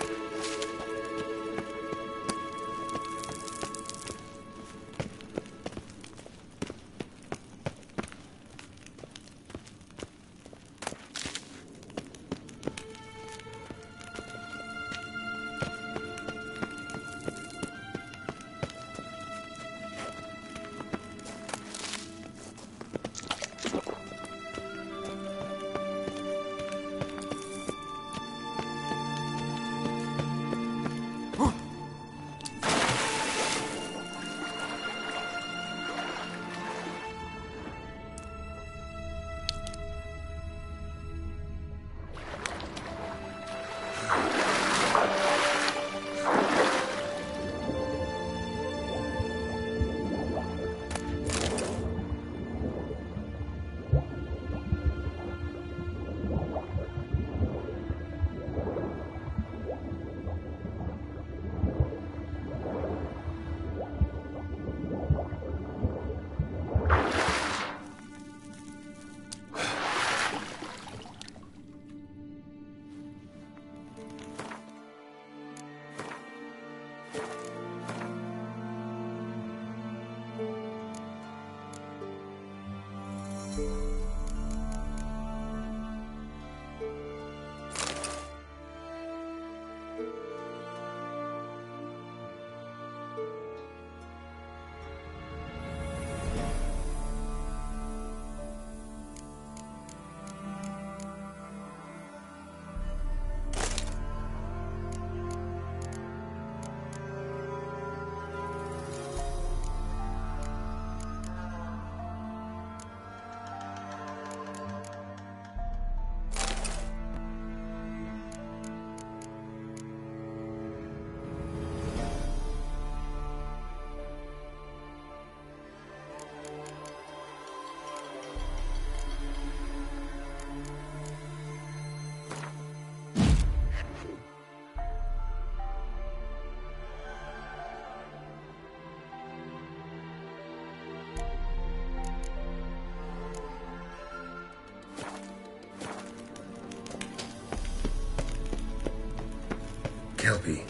Kelpie.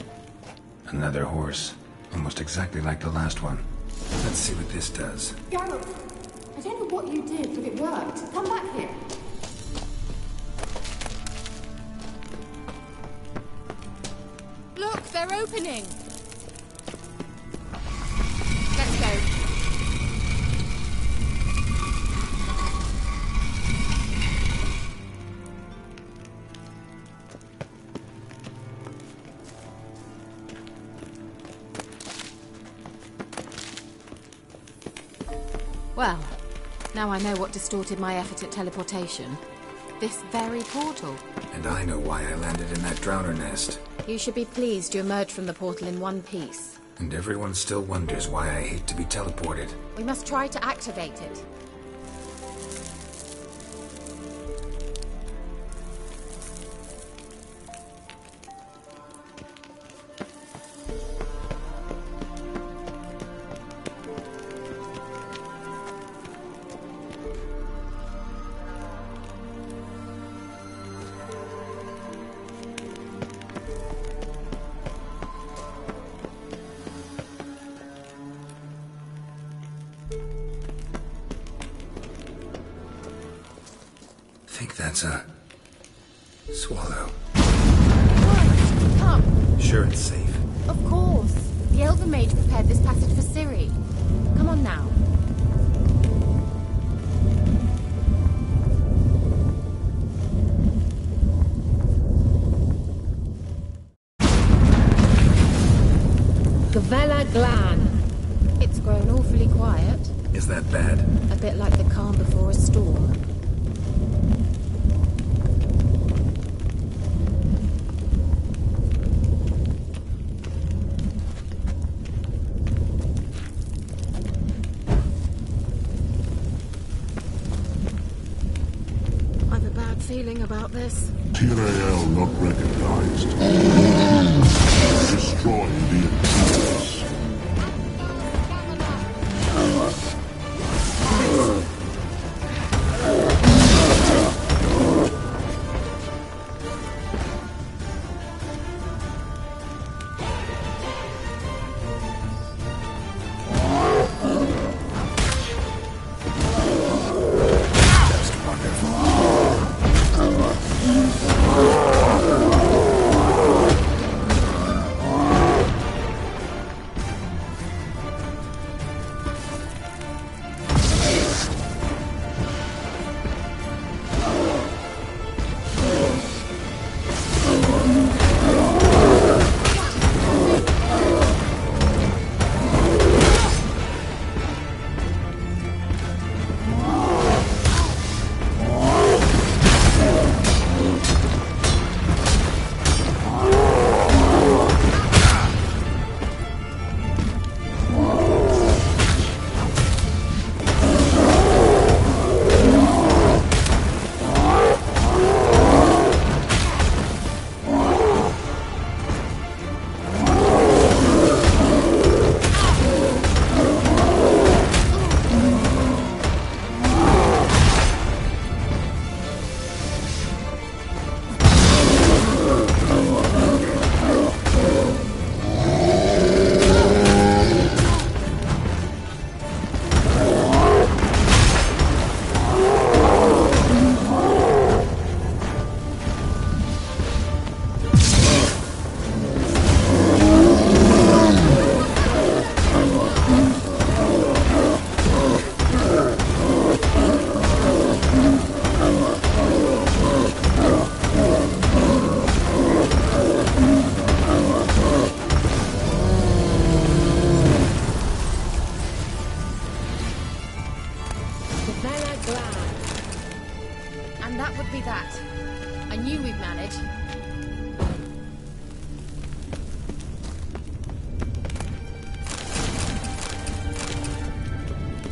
Another horse. Almost exactly like the last one. Let's see what this does. Geralt, I don't know what you did, but it worked. Come back here. Look, they're opening! Let's go. Well, now I know what distorted my effort at teleportation. This very portal. And I know why I landed in that drowner nest. You should be pleased you emerged from the portal in one piece. And everyone still wonders why I hate to be teleported. We must try to activate it. I think that's a swallow. Come. Sure it's safe. Of course. The Elven Mage prepared this passage for Ciri. Come on now. Gavella Glan. It's grown awfully quiet. Is that bad? A bit like the calm before a storm. I've a bad feeling about this. Tyrael not recognized. Destroy the intruders.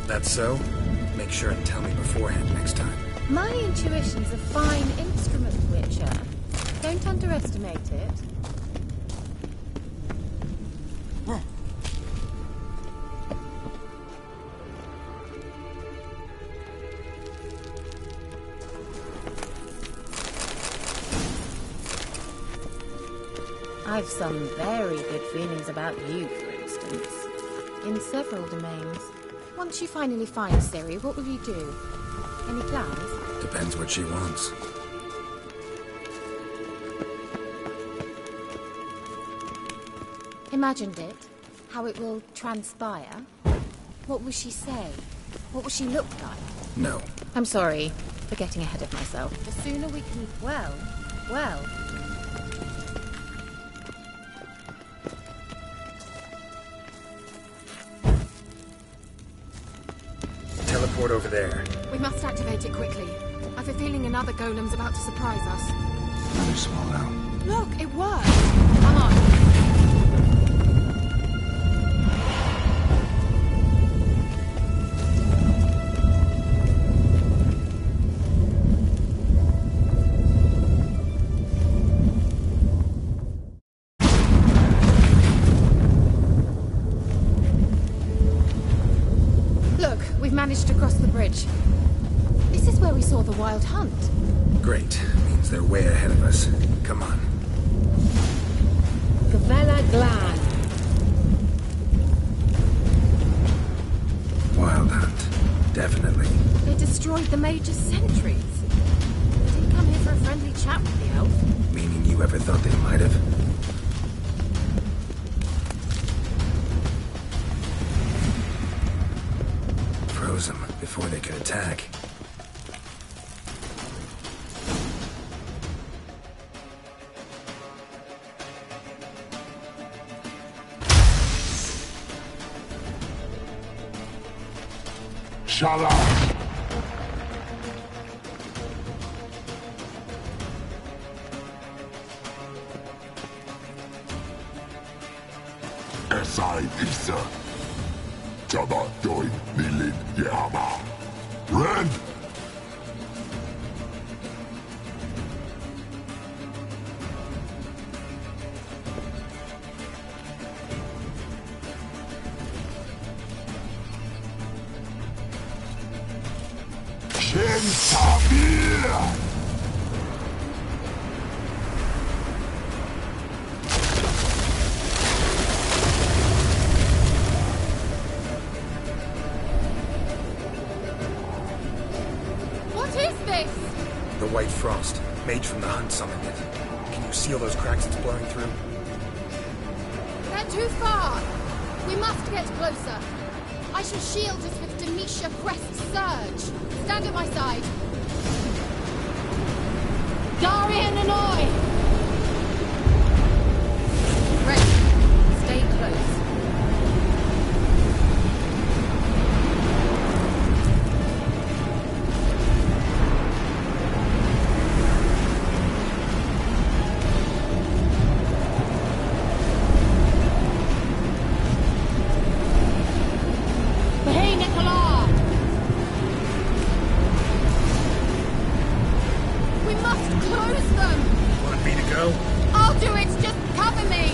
That's so? Make sure and tell me beforehand next time. My intuition's a fine instrument, Witcher. Don't underestimate it. I've some very good feelings about you, for instance. In several domains. Once you finally find Ciri, what will you do? Any plans? Depends what she wants. Imagined it. How it will transpire. What will she say? What will she look like? No. I'm sorry for getting ahead of myself. The sooner we can... Well... Teleport over there. We must activate it quickly. I've a feeling another golem's about to surprise us. Another swallow. Look, it worked! Come on. Managed to cross the bridge. This is where we saw the wild hunt. Great. Means they're way ahead of us. Come on. Gavella Glan. Wild hunt. Definitely. They destroyed the Mage's sentries. They didn't come here for a friendly chat with the elf. Meaning you ever thought they might have? Them before they could attack. Shala! Esai Isa. Jabba doin nilin yama. Red! Shin Sabir! The White Frost. Mage from the Hunt summoned it. Can you seal those cracks it's blowing through? They're too far! We must get closer. I shall shield us with Demetia Crest Surge. Stand at my side. Darian Annoy! Ready. Stay close. Want me to go? I'll do it! Just cover me!